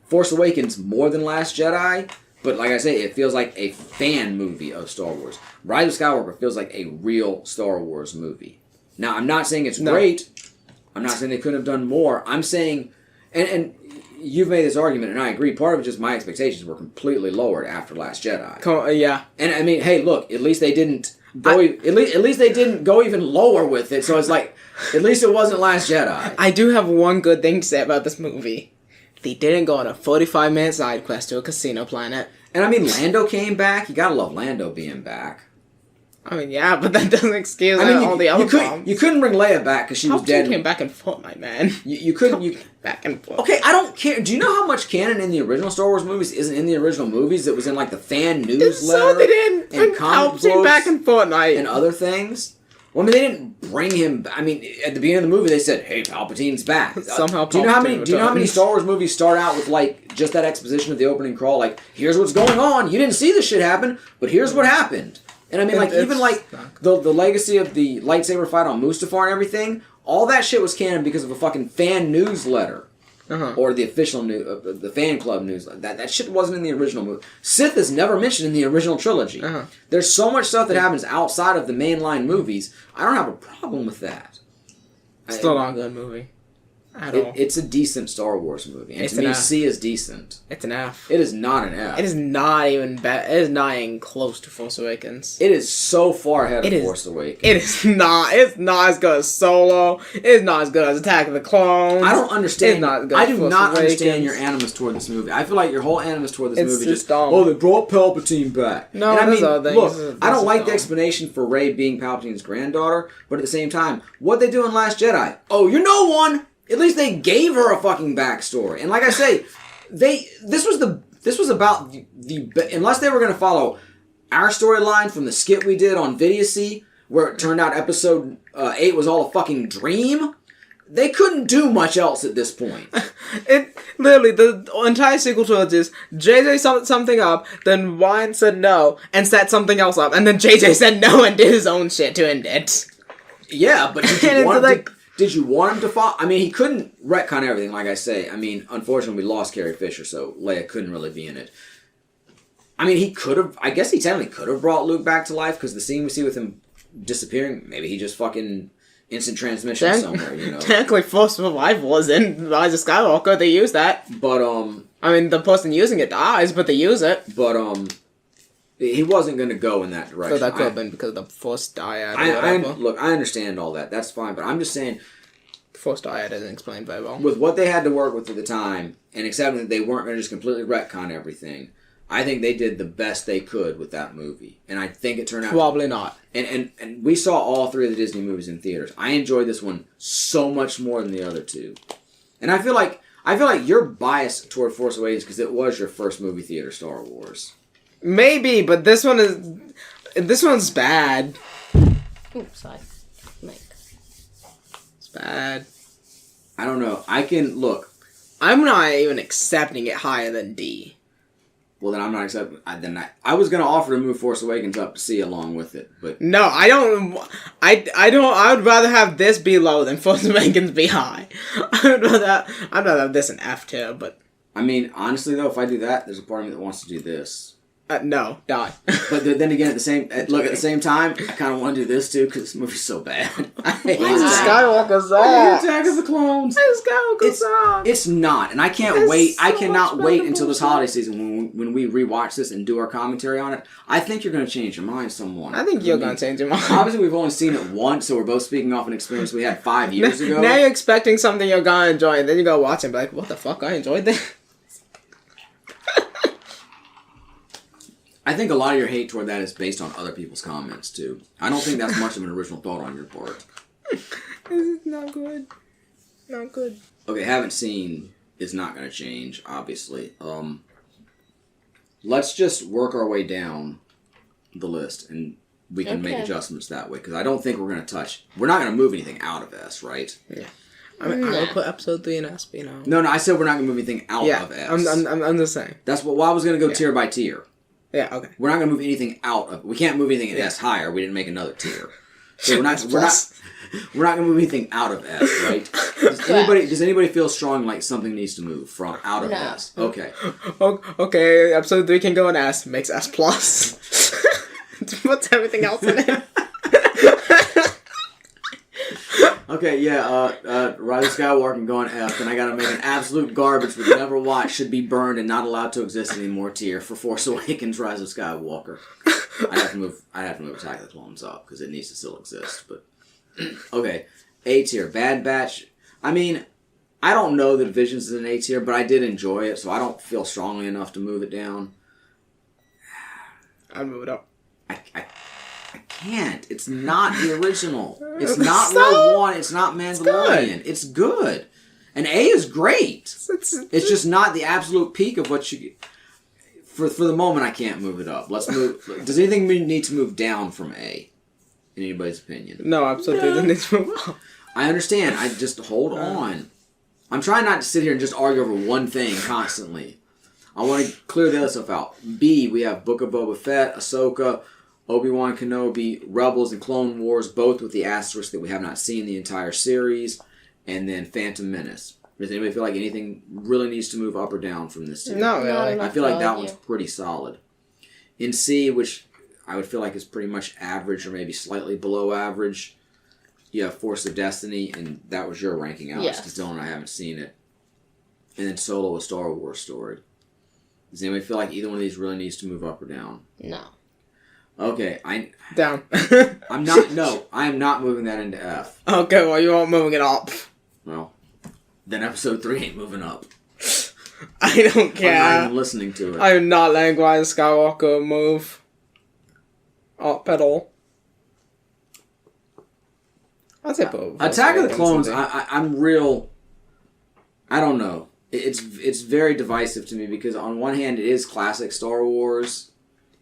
Force Awakens more than Last Jedi, but like I say, it feels like a fan movie of Star Wars. Rise of Skywalker feels like a real Star Wars movie. Now, I'm not saying it's great. I'm not saying they couldn't have done more. I'm saying, and you've made this argument, and I agree, part of it just my expectations were completely lowered after Last Jedi. Yeah. And I mean, hey, look, at least they didn't go, at least they didn't go even lower with it, so it's like, at least it wasn't Last Jedi. I do have one good thing to say about this movie. They didn't go on a 45-minute side quest to a casino planet. And I mean, Lando came back. You gotta love Lando being back. I mean, yeah, but that doesn't excuse all the other problems. You couldn't bring Leia back because she was dead. Palpatine came back and forth, my man. You couldn't... back and forth. Okay, I don't care. Do you know how much canon in the original Star Wars movies isn't in the original movies? It was in, like, the fan newsletter. So they didn't bring Palpatine back in Fortnite. And other things. Well, I mean, they didn't bring him... I mean, at the beginning of the movie, they said, hey, Palpatine's back. Somehow do you know how many Star Wars movies start out with, like, just that exposition of the opening crawl? Like, here's what's going on. You didn't see this shit happen, but here's what happened. And I mean, like, even, like, the legacy of the lightsaber fight on Mustafar and everything, all that shit was canon because of a fucking fan newsletter. Or the official the fan club news. That shit wasn't in the original movie. Sith is never mentioned in the original trilogy. There's so much stuff that happens outside of the mainline movies. I don't have a problem with that. Still not a good movie. At all. It's a decent Star Wars movie. And to me, C is decent. It's an F. It is not an F. It is not even bad. It is not even close to Force Awakens. It is so far ahead of Force Awakens. It is not. It's not as good as Solo. It's not as good as Attack of the Clones. I don't understand. It's not as good I as do Force not Awakens. understand your animus toward this movie. I feel like your whole animus toward this movie just dumb. oh, they brought Palpatine back. No, and I mean, other look, things. I don't like the explanation for Rey being Palpatine's granddaughter, but at the same time, what they do in Last Jedi? Oh, you're no one. At least they gave her a fucking backstory. And like I say, this was about the unless they were going to follow our storyline from the skit we did on Vidiocy, where it turned out episode 8 was all a fucking dream. They couldn't do much else at this point. It literally, the entire sequel trilogy is JJ summed something up, then Ryan said no, and set something else up, and then JJ said no and did his own shit to end it. Yeah, but did you want him to follow? I mean, he couldn't retcon everything, like I say. I mean, unfortunately, we lost Carrie Fisher, so Leia couldn't really be in it. I mean, he could have... I guess he technically could have brought Luke back to life, because the scene we see with him disappearing, maybe he just fucking instant transmission somewhere, you know? Technically, Force of Life was in Rise of Skywalker. They use that. But, I mean, the person using it dies, but they use it. But, he wasn't going to go in that direction. So that could have been because of the Force dyad or whatever. Look, I understand all that. That's fine. But I'm just saying... Force dyad isn't explained very well. With what they had to work with at the time, and accepting that they weren't going to just completely retcon everything, I think they did the best they could with that movie. And I think it turned out... Probably not. And we saw all 3 of the Disney movies in theaters. I enjoyed this one so much more than the other 2. And I feel like you're biased toward Force Awakens because it was your first movie theater Star Wars. Maybe, but this one's bad. Oops, sorry. Mike. It's bad. I don't know. Look. I'm not even accepting it higher than D. Well, then I'm not accepting. I was gonna offer to move Force Awakens up to C along with it, but no, I don't. I would rather have this be low than Force Awakens be high. I'd rather have this an F tier, but I mean, honestly though, if I do that, there's a part of me that wants to do this. No, die. But then again, at the same time, I kind of want to do this too because this movie's so bad. Skywalker's ass. Attack of the Clones. It's not, and I can't wait. I cannot wait until this holiday season when we rewatch this and do our commentary on it. I think you're going to change your mind, someone. I think you're going to change your mind. Obviously, we've only seen it once, so we're both speaking off an experience we had 5 years ago. Now you're expecting something you're going to enjoy, and then you go watch it and be like, what the fuck? I enjoyed this. I think a lot of your hate toward that is based on other people's comments, too. I don't think that's much of an original thought on your part. This is not good. Not good. Okay, haven't seen is not going to change, obviously. Let's just work our way down the list, and we can make adjustments that way, because I don't think we're going to touch... We're not going to move anything out of S, right? Yeah. I mean, I would put episode 3 in S, but No, I said we're not going to move anything out of S. I'm just saying. That's what... Well, I was going to go tier by tier. Yeah, okay. We're not going to move anything out of... We can't move anything in S higher. We didn't make another tier. So we're not going to move anything out of S, right? Does anybody feel strong like something needs to move from out of S? Okay. Okay, episode 3 can go in S. Makes S plus. Puts everything else in it. Okay, Rise of Skywalker can go in F, and I gotta make an absolute garbage we've never watched, should be burned and not allowed to exist anymore tier for Force Awakens, Rise of Skywalker. I'd have to move Attack of the Clones up, because it needs to still exist, but... Okay, A tier, Bad Batch. I mean, I don't know that Visions is an A tier, but I did enjoy it, so I don't feel strongly enough to move it down. I'd move it up. I can't. It's not the original. It's not Rogue One. It's not Mandalorian. It's good. And A is great. It's just not the absolute peak of what you... For the moment, I can't move it up. Let's move... Does anything need to move down from A? In anybody's opinion? No, absolutely doesn't need to move up. I understand. I just hold on. I'm trying not to sit here and just argue over one thing constantly. I want to clear the other stuff out. B, we have Book of Boba Fett, Ahsoka, Obi-Wan Kenobi, Rebels, and Clone Wars, both with the asterisk that we have not seen the entire series, and then Phantom Menace. Does anybody feel like anything really needs to move up or down from this series? No, really. I feel like that one's pretty solid. In C, which I would feel like is pretty much average or maybe slightly below average, you have Force of Destiny, and that was your ranking, Alex, because Dylan and I haven't seen it. And then Solo, a Star Wars story. Does anybody feel like either one of these really needs to move up or down? No. Okay, down. I am not moving that into F. Okay, well, you aren't moving it up. Well, then episode 3 ain't moving up. I don't care. I'm not even listening to it. I am not letting Rise of Skywalker move up at all. I'd say Attack of the Clones, I'm real... I don't know. It's very divisive to me because on one hand it is classic Star Wars,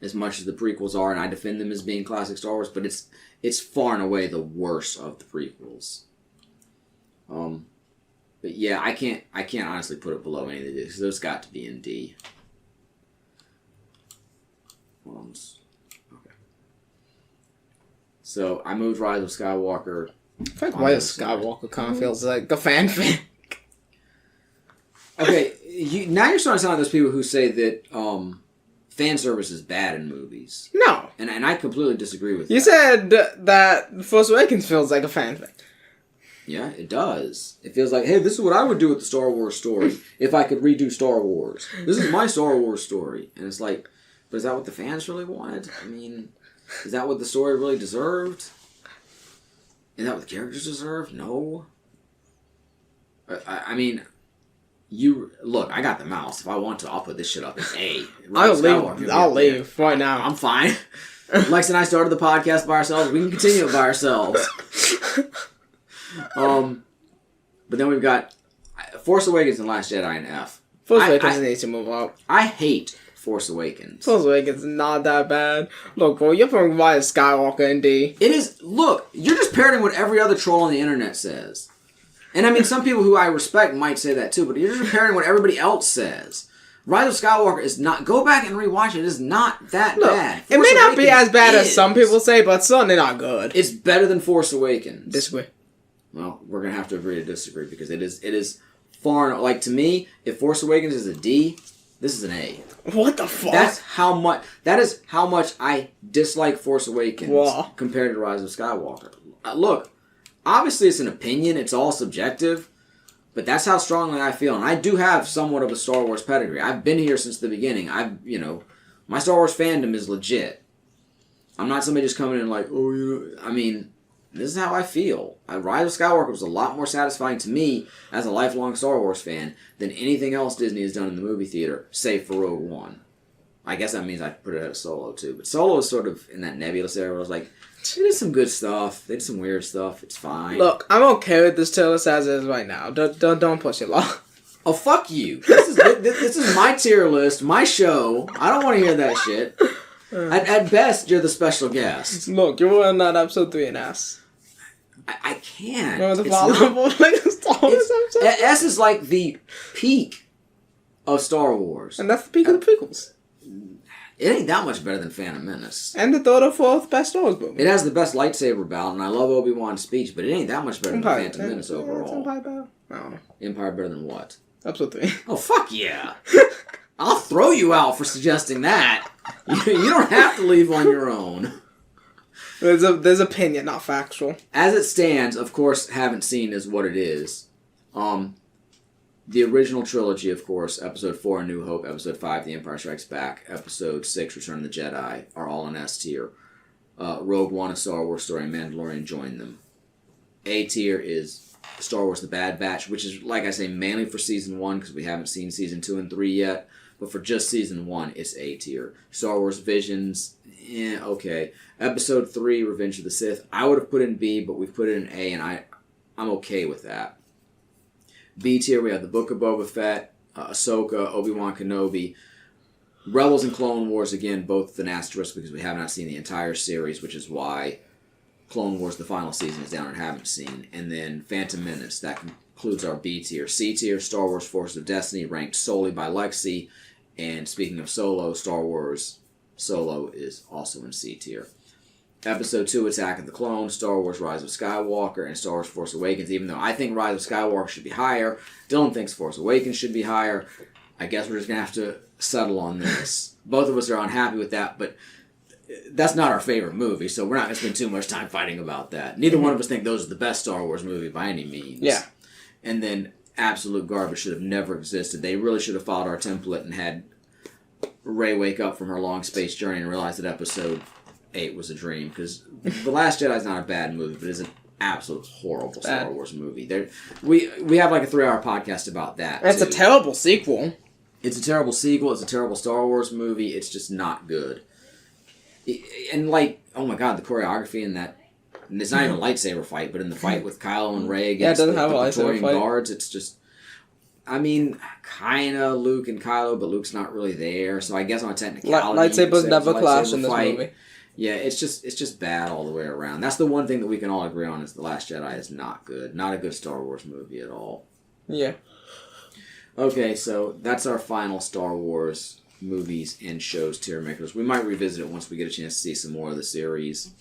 as much as the prequels are, and I defend them as being classic Star Wars, but it's far and away the worst of the prequels. But yeah, I can't honestly put it below any of these, because those got to be in D. Okay. So I moved Rise of Skywalker. I feel like Rise of Skywalker kind of feels like a fanfic. Okay, now you're starting to sound like those people who say that fan service is bad in movies. No. And I completely disagree with that. You said that Force Awakens feels like a fanfic. Yeah, it does. It feels like, hey, this is what I would do with the Star Wars story if I could redo Star Wars. This is my Star Wars story. And it's like, but is that what the fans really wanted? I mean, is that what the story really deserved? Is that what the characters deserved? No. I mean... Look, I got the mouse. If I want to, I'll put this shit up as A. I'll leave right now. I'm fine. Lex and I started the podcast by ourselves. We can continue it by ourselves. But then we've got Force Awakens and Last Jedi in F. Force Awakens needs to move up. I hate Force Awakens. Force Awakens is not that bad. Look, bro, you're putting Rise of Skywalker in D. It is. Look, you're just parroting what every other troll on the internet says. And I mean, some people who I respect might say that too, but you're just comparing what everybody else says. Rise of Skywalker is not... Go back and rewatch it. It is not that bad. It may not be as bad as some people say, but certainly not good. It's better than Force Awakens. Disagree. Well, we're going to have to agree to disagree, because it is far... Like, to me, if Force Awakens is a D, this is an A. What the fuck? That is how much I dislike Force Awakens compared to Rise of Skywalker. Look... Obviously, it's an opinion. It's all subjective. But that's how strongly I feel. And I do have somewhat of a Star Wars pedigree. I've been here since the beginning. My Star Wars fandom is legit. I'm not somebody just coming in like, I mean, this is how I feel. Rise of Skywalker was a lot more satisfying to me as a lifelong Star Wars fan than anything else Disney has done in the movie theater, save for Rogue One. I guess that means I put it at Solo, too. But Solo is sort of in that nebulous area where I was like, they did some good stuff. They did some weird stuff. It's fine. Look, I'm okay with this tier list as is right now. Don't push it long. Oh, fuck you. This is my tier list, my show. I don't want to hear that shit. At best, you're the special guest. Look, you're wearing that episode 3 in S. I can't. Remember the follow-up Star Wars episode? S is like the peak of Star Wars. And that's the peak of the prequels. It ain't that much better than Phantom Menace. And the third or fourth best Star Wars movie. It has the best lightsaber battle, and I love Obi-Wan's speech, but it ain't that much better than Phantom Menace overall. Empire better? I don't know. Empire better than what? Episode 3. Oh, fuck yeah. I'll throw you out for suggesting that. You don't have to leave on your own. There's opinion, not factual. As it stands, of course, haven't seen is what it is. The original trilogy, of course, Episode 4, A New Hope, Episode 5, The Empire Strikes Back, Episode 6, Return of the Jedi, are all in S tier. Rogue One, A Star Wars Story, and Mandalorian join them. A tier is Star Wars The Bad Batch, which is, like I say, mainly for Season 1, because we haven't seen Season 2 and 3 yet. But for just Season 1, it's A tier. Star Wars Visions, okay. Episode 3, Revenge of the Sith, I would have put in B, but we've put it in A, and I'm okay with that. B tier, we have the Book of Boba Fett, Ahsoka, Obi-Wan Kenobi, Rebels and Clone Wars, again, both with an asterisk because we have not seen the entire series, which is why Clone Wars, the final season, is down and haven't seen. And then Phantom Menace, that concludes our B tier. C tier, Star Wars Forces of Destiny, ranked solely by Lexi. And speaking of Solo, Star Wars Solo is also in C tier. Episode 2, Attack of the Clones, Star Wars Rise of Skywalker, and Star Wars Force Awakens, even though I think Rise of Skywalker should be higher. Dylan thinks Force Awakens should be higher. I guess we're just going to have to settle on this. Both of us are unhappy with that, but that's not our favorite movie, so we're not going to spend too much time fighting about that. Neither one of us think those are the best Star Wars movie by any means. Yeah. And then absolute garbage should have never existed. They really should have followed our template and had Rey wake up from her long space journey and realize that Episode 8 was a dream, because The Last Jedi is not a bad movie, but it's an absolute horrible Star Wars movie. We have like a 3-hour podcast about that. That's a terrible sequel. It's a terrible sequel. It's a terrible Star Wars movie. It's just not good. And like, oh my god, the choreography in that. And it's not even a lightsaber fight, but in the fight with Kylo and Rey against the Praetorian guards, it's just. I mean, kind of Luke and Kylo, but Luke's not really there. So I guess on a technicality, lightsabers never clash in this movie. Yeah, it's just bad all the way around. That's the one thing that we can all agree on is The Last Jedi is not good. Not a good Star Wars movie at all. Yeah. Okay, so that's our final Star Wars movies and shows tier makers. We might revisit it once we get a chance to see some more of the series.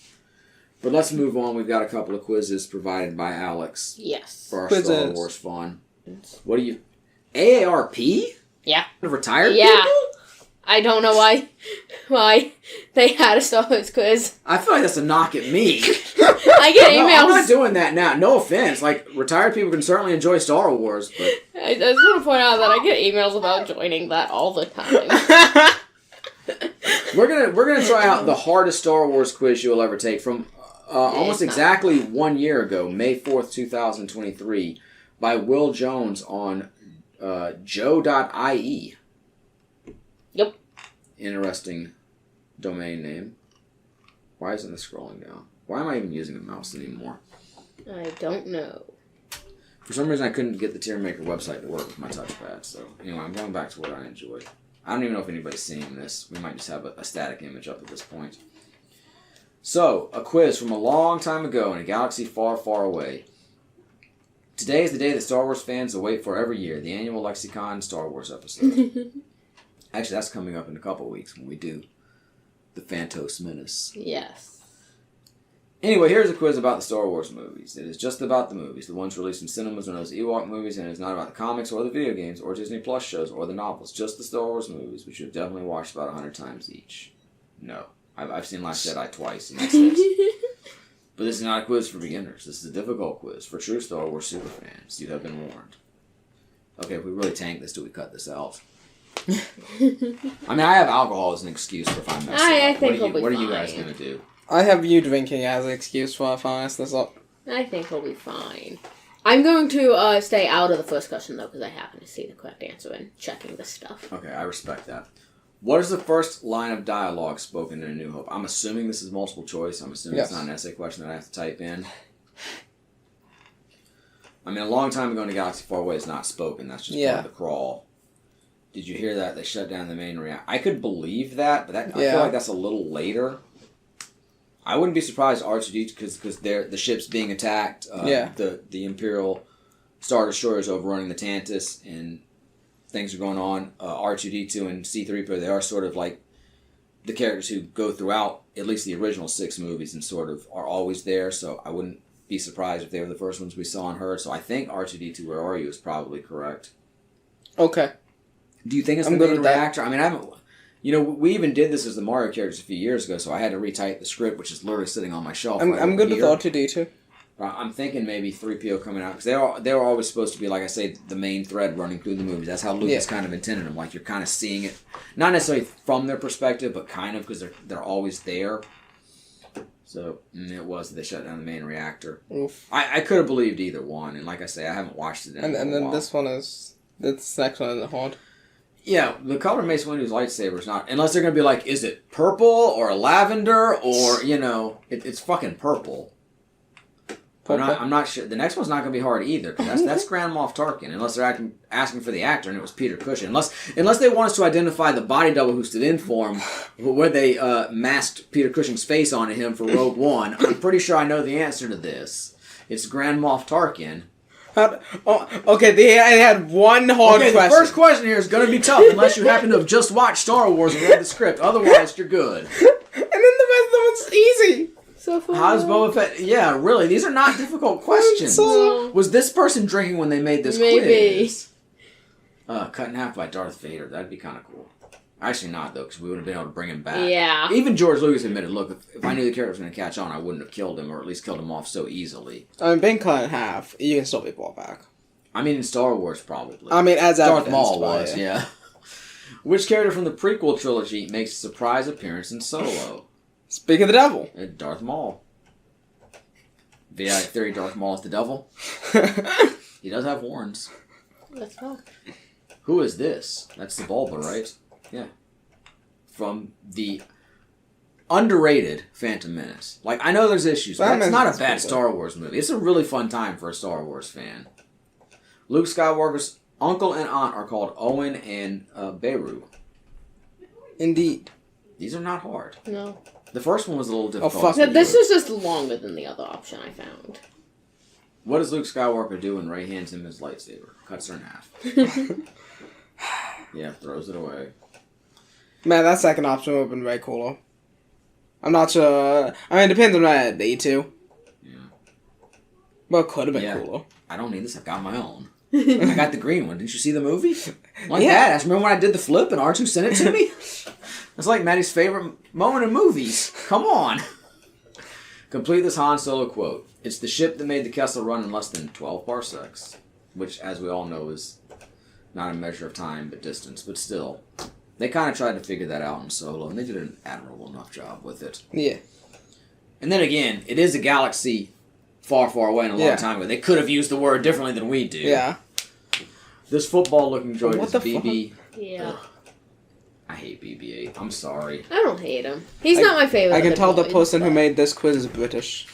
But let's move on. We've got a couple of quizzes provided by Alex. Yes. For our Star Wars fun. What do you... AARP? Yeah. Retired people? I don't know why they had a Star Wars quiz. I feel like that's a knock at me. I get emails. I'm not doing that now. No offense. Like, retired people can certainly enjoy Star Wars, but... I just want to point out that I get emails about joining that all the time. We're gonna try out the hardest Star Wars quiz you'll ever take from almost exactly 1 year ago, May 4th, 2023, by Will Jones on joe.ie. Yep. Interesting domain name. Why isn't this scrolling down? Why am I even using a mouse anymore? I don't know. For some reason, I couldn't get the Tier Maker website to work with my touchpad. So, anyway, I'm going back to what I enjoy. I don't even know if anybody's seeing this. We might just have a static image up at this point. So, a quiz from a long time ago in a galaxy far, far away. Today is the day that Star Wars fans await for every year, the annual LexiCon Star Wars episode. Actually, that's coming up in a couple weeks when we do the Phantom Menace. Yes. Anyway, here's a quiz about the Star Wars movies. It is just about the movies. The ones released in cinemas are those Ewok movies, and it is not about the comics or the video games or Disney Plus shows or the novels. Just the Star Wars movies, which you've definitely watched about 100 times each. No. I've seen Last Jedi twice, and that's it. But this is not a quiz for beginners. This is a difficult quiz for true Star Wars superfans. You have been warned. Okay, if we really tank this, do we cut this out? I mean, I have alcohol as an excuse for if I'm messing I up. think What are you guys going to do? I have you drinking as an excuse for if I mess this up. I think we'll be fine. I'm going to stay out of the first question, though, because I happen to see the correct answer and checking this stuff. Okay, I respect that. What is the first line of dialogue spoken in A New Hope? I'm assuming this is multiple choice. I'm assuming It's not an essay question that I have to type in. I mean, a long time ago in a galaxy far away is not spoken. That's just part of the crawl. Did you hear that? They shut down the main reactor. I could believe that, but I feel like that's a little later. I wouldn't be surprised R2-D2 because the ship's being attacked. The Imperial Star Destroyers overrunning the Tantus and things are going on. R2-D2 and C-3PO, they are sort of like the characters who go throughout at least the original 6 movies and sort of are always there. So I wouldn't be surprised if they were the first ones we saw and heard. So I think R2-D2, where are you, is probably correct. Okay. Do you think it's the main reactor? I mean, I haven't... You know, we even did this as the Mario characters a few years ago, so I had to retype the script, which is literally sitting on my shelf. I'm good with R2-D2. I'm thinking maybe 3PO coming out, because they were always supposed to be, like I say, the main thread running through the movies. That's how Lucas kind of intended them. Like, you're kind of seeing it, not necessarily from their perspective, but kind of, because they're always there. So, it was they shut down the main reactor. Oof. I could have believed either one, and like I say, I haven't watched it in a while. And then this one is... This next one in the horde. Yeah, the color Mace Windu's lightsaber is not... Unless they're going to be like, is it purple or lavender or, you know... It's fucking purple. I'm not sure. The next one's not going to be hard either. Cause that's Grand Moff Tarkin. Unless they're asking for the actor and it was Peter Cushing. Unless they want us to identify the body double who stood in for him, where they masked Peter Cushing's face onto him for Rogue One. I'm pretty sure I know the answer to this. It's Grand Moff Tarkin. Okay, they had one hard question. The first question here is going to be tough unless you happen to have just watched Star Wars and read the script. Otherwise, you're good. And then the rest of them was easy. So far. How's Boba Fett? Yeah, really, these are not difficult questions. Was this person drinking when they made this quiz? Cut in half by Darth Vader. That'd be kind of cool. Actually not, though, because we would have been able to bring him back. Yeah. Even George Lucas admitted, look, if I knew the character was going to catch on, I wouldn't have killed him, or at least killed him off so easily. I mean, being cut in half, you can still be brought back. I mean, in Star Wars, probably. I mean, as Darth Maul was, yeah. Which character from the prequel trilogy makes a surprise appearance in Solo? Speak of the devil. Darth Maul. Vidyatic theory, Darth Maul is the devil. He does have horns. Let's go. Who is this? That's the Bulba, right? Yeah. From the underrated Phantom Menace. Like, I know there's issues, but it's not a bad Star Wars movie. It's a really fun time for a Star Wars fan. Luke Skywalker's uncle and aunt are called Owen and Beru. Indeed. These are not hard. No. The first one was a little difficult. Oh, fuck. No, this is just longer than the other option I found. What does Luke Skywalker do when Rey hands him his lightsaber? Cuts her in half. Yeah, throws it away. Man, that second option would have been way cooler. I'm not sure. I mean, it depends on what I need to. Yeah. Well, it could have been cooler. I don't need this. I've got my own. I got the green one. Didn't you see the movie? Like that. I remember when I did the flip and R2 sent it to me? That's like Maddie's favorite moment in movies. Come on. Complete this Han Solo quote. It's the ship that made the Kessel run in less than 12 parsecs. Which, as we all know, is not a measure of time, but distance. But still, they kind of tried to figure that out in Solo, and they did an admirable enough job with it. Yeah. And then again, it is a galaxy far, far away and a long time ago. They could have used the word differently than we do. Yeah. This football-looking droid is the BB. Yeah. Ugh. I hate BB-8. I'm sorry. I don't hate him. He's not my favorite. I can tell the person who made this quiz is British.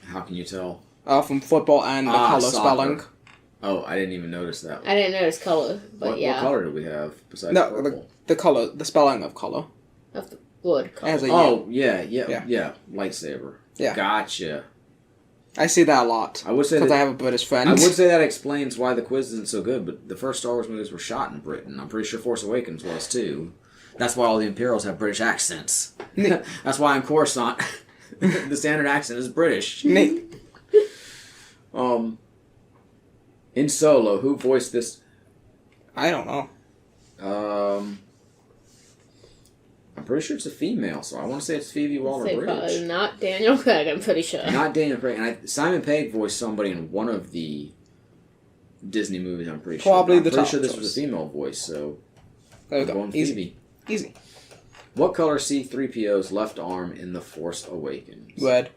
How can you tell? From football and the color soccer. spelling. Oh, I didn't even notice that. I didn't notice color, but What color do we have besides purple? The color, the spelling of color. Of the wood color. Oh, yeah. Lightsaber. Yeah. Gotcha. I see that a lot. I would say because I have a British friend. I would say that explains why the quiz isn't so good, but the first Star Wars movies were shot in Britain. I'm pretty sure Force Awakens was too. That's why all the Imperials have British accents. That's why in Coruscant, the standard accent is British. Neat. In Solo, who voiced this? I don't know. I'm pretty sure it's a female, so I want to say it's Phoebe Waller-Bridge. Not Daniel Craig, I'm pretty sure. Not Daniel Craig. And Simon Pegg voiced somebody in one of the Disney movies, I'm pretty sure. Probably the top I'm pretty sure this choice. was a female voice, so there we I'm go. going Easy. Phoebe. Easy. What color is C-3PO's left arm in The Force Awakens? Red.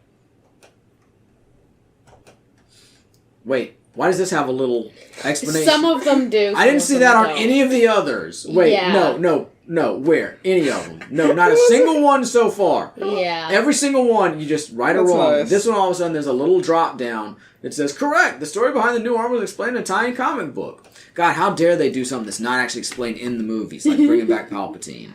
Wait, why does this have a little explanation? Some of them do. I didn't see that on any of the others. Wait, Yeah. no. No, where? Any of them. No, not a single one so far. Yeah. Every single one, you just right or That's wrong. nice. This one, all of a sudden, there's a little drop down that says, correct, the story behind the new armor was explained in a tiny comic book. God, how dare they do something that's not actually explained in the movies, like bringing back Palpatine.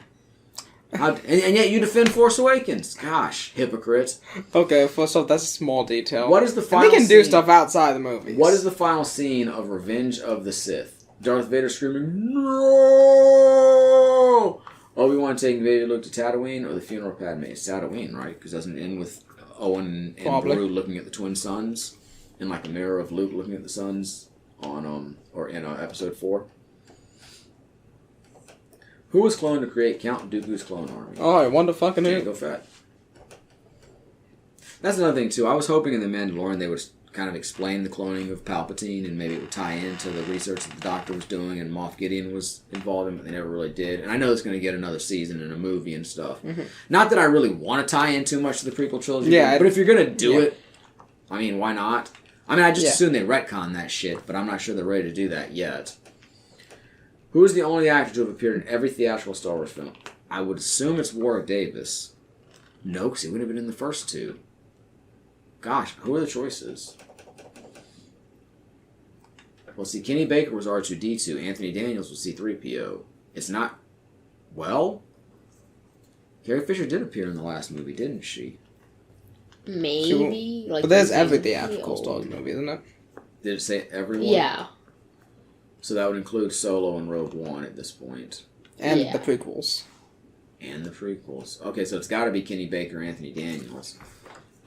And yet you defend Force Awakens. Gosh, hypocrites. Okay, first off, that's a small detail. What is the final And they can do scene? stuff outside the movies. What is the final scene of Revenge of the Sith? Darth Vader screaming, no! Obi-Wan taking Vader Luke to Tatooine, or the funeral of Padme? It's Tatooine, right? Because doesn't it end with Owen and Probably. Beru looking at the twin suns? In like a mirror of Luke looking at the suns on, or in episode 4? Who was cloned to create Count Dooku's clone army? Oh, I wonder fucking who. Jango Fett. That's another thing, too. I was hoping in The Mandalorian they would kind of explain the cloning of Palpatine, and maybe it would tie into the research that the Doctor was doing and Moff Gideon was involved in, but they never really did. And I know it's going to get another season and a movie and stuff. Mm-hmm. Not that I really want to tie in too much to the prequel trilogy, but if you're going to do it, I mean, why not? I mean, I just assume they retcon that shit, but I'm not sure they're ready to do that yet. Who is the only actor to have appeared in every theatrical Star Wars film? I would assume it's Warwick Davis. No, because he wouldn't have been in the first two. Gosh, who are the choices? Well, see, Kenny Baker was R2-D2. Anthony Daniels was C-3PO. It's not... Well... Carrie Fisher did appear in the last movie, didn't she? Maybe. But there's every theatrical Star Wars movie, isn't it? Did it say everyone? Yeah. So that would include Solo and Rogue One at this point. And the prequels. And the prequels. Okay, so it's got to be Kenny Baker, Anthony Daniels.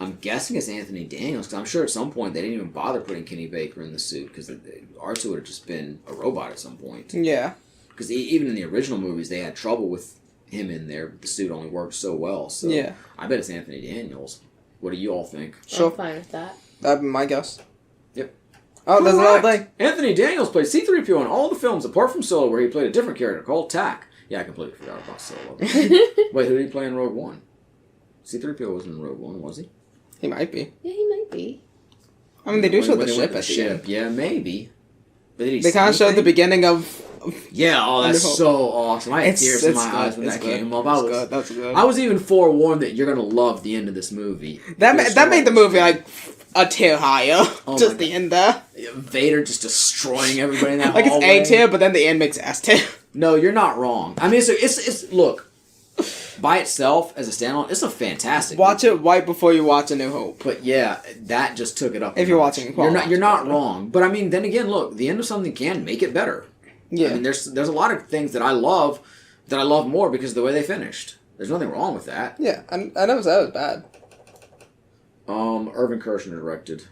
I'm guessing it's Anthony Daniels, because I'm sure at some point they didn't even bother putting Kenny Baker in the suit, because R2 would have just been a robot at some point. Yeah. Because even in the original movies, they had trouble with him in there, but the suit only worked so well. So yeah. I bet it's Anthony Daniels. What do you all think? Sure. I'm fine with that. That'd be my guess. Yep. Oh, there's another thing. Anthony Daniels played C-3PO in all the films apart from Solo, where he played a different character called Tak. Yeah, I completely forgot about Solo. Wait, who did he play in Rogue One? C-3PO wasn't in Rogue One, was he? He might be. Yeah, he might be. I mean, they do show the When ship went at the end. Yeah, maybe. But did he They kind of showed the beginning of... Yeah, oh, that's so awesome. I had tears in my eyes when that came up. That's good. I was even forewarned that you're going to love the end of this movie. That made the movie, like, a tier higher. Just the end there. Vader just destroying everybody in that like, hallway. it's A tier, but then the end makes S tier. No, you're not wrong. I mean, it's look, by itself, as a standalone, it's a fantastic Watch movie. it right before you watch A New Hope. But yeah, that just took it up. If you're watching it, you're not wrong. But I mean, then again, look, the end of something can make it better. Yeah. I mean, there's a lot of things that I love more because of the way they finished. There's nothing wrong with that. Yeah, I never said it was bad. Irvin Kershner directed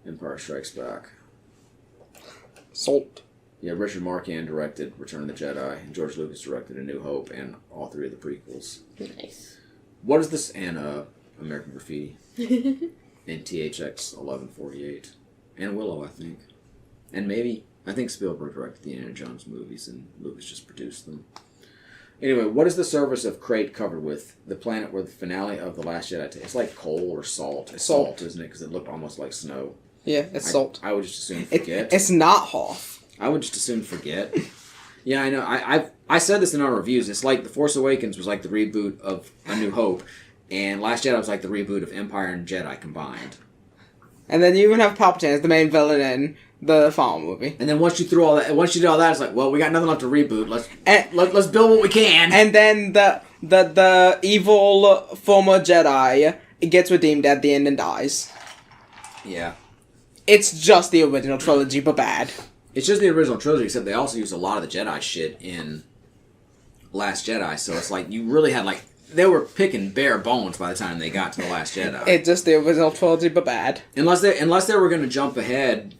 Empire Strikes Back. Salt. Yeah, Richard Marquand directed Return of the Jedi, and George Lucas directed A New Hope, and all 3 of the prequels. Nice. What is this? And American Graffiti. And THX 1148. And Willow, I think. And maybe, I think Spielberg directed the Indiana Jones movies, and Lucas just produced them. Anyway, what is the surface of Crate covered with? The planet where the finale of The Last Jedi takes. It's like coal or salt. It's salt, isn't it? Because it looked almost like snow. Yeah, it's salt. I would just assume forget. It's not Hoth. I would just assume forget. Yeah, I know. I said this in our reviews. It's like The Force Awakens was like the reboot of A New Hope, and Last Jedi was like the reboot of Empire and Jedi combined. And then you even have Palpatine as the main villain in the final movie. And then once you did all that, it's like, well, we got nothing left to reboot. Let's build what we can. And then the evil former Jedi gets redeemed at the end and dies. Yeah. It's just the original trilogy, but bad. It's just the original trilogy, except they also used a lot of the Jedi shit in Last Jedi, so it's like you really had they were picking bare bones by the time they got to The Last Jedi. It's just the original trilogy, but bad. Unless they were going to jump ahead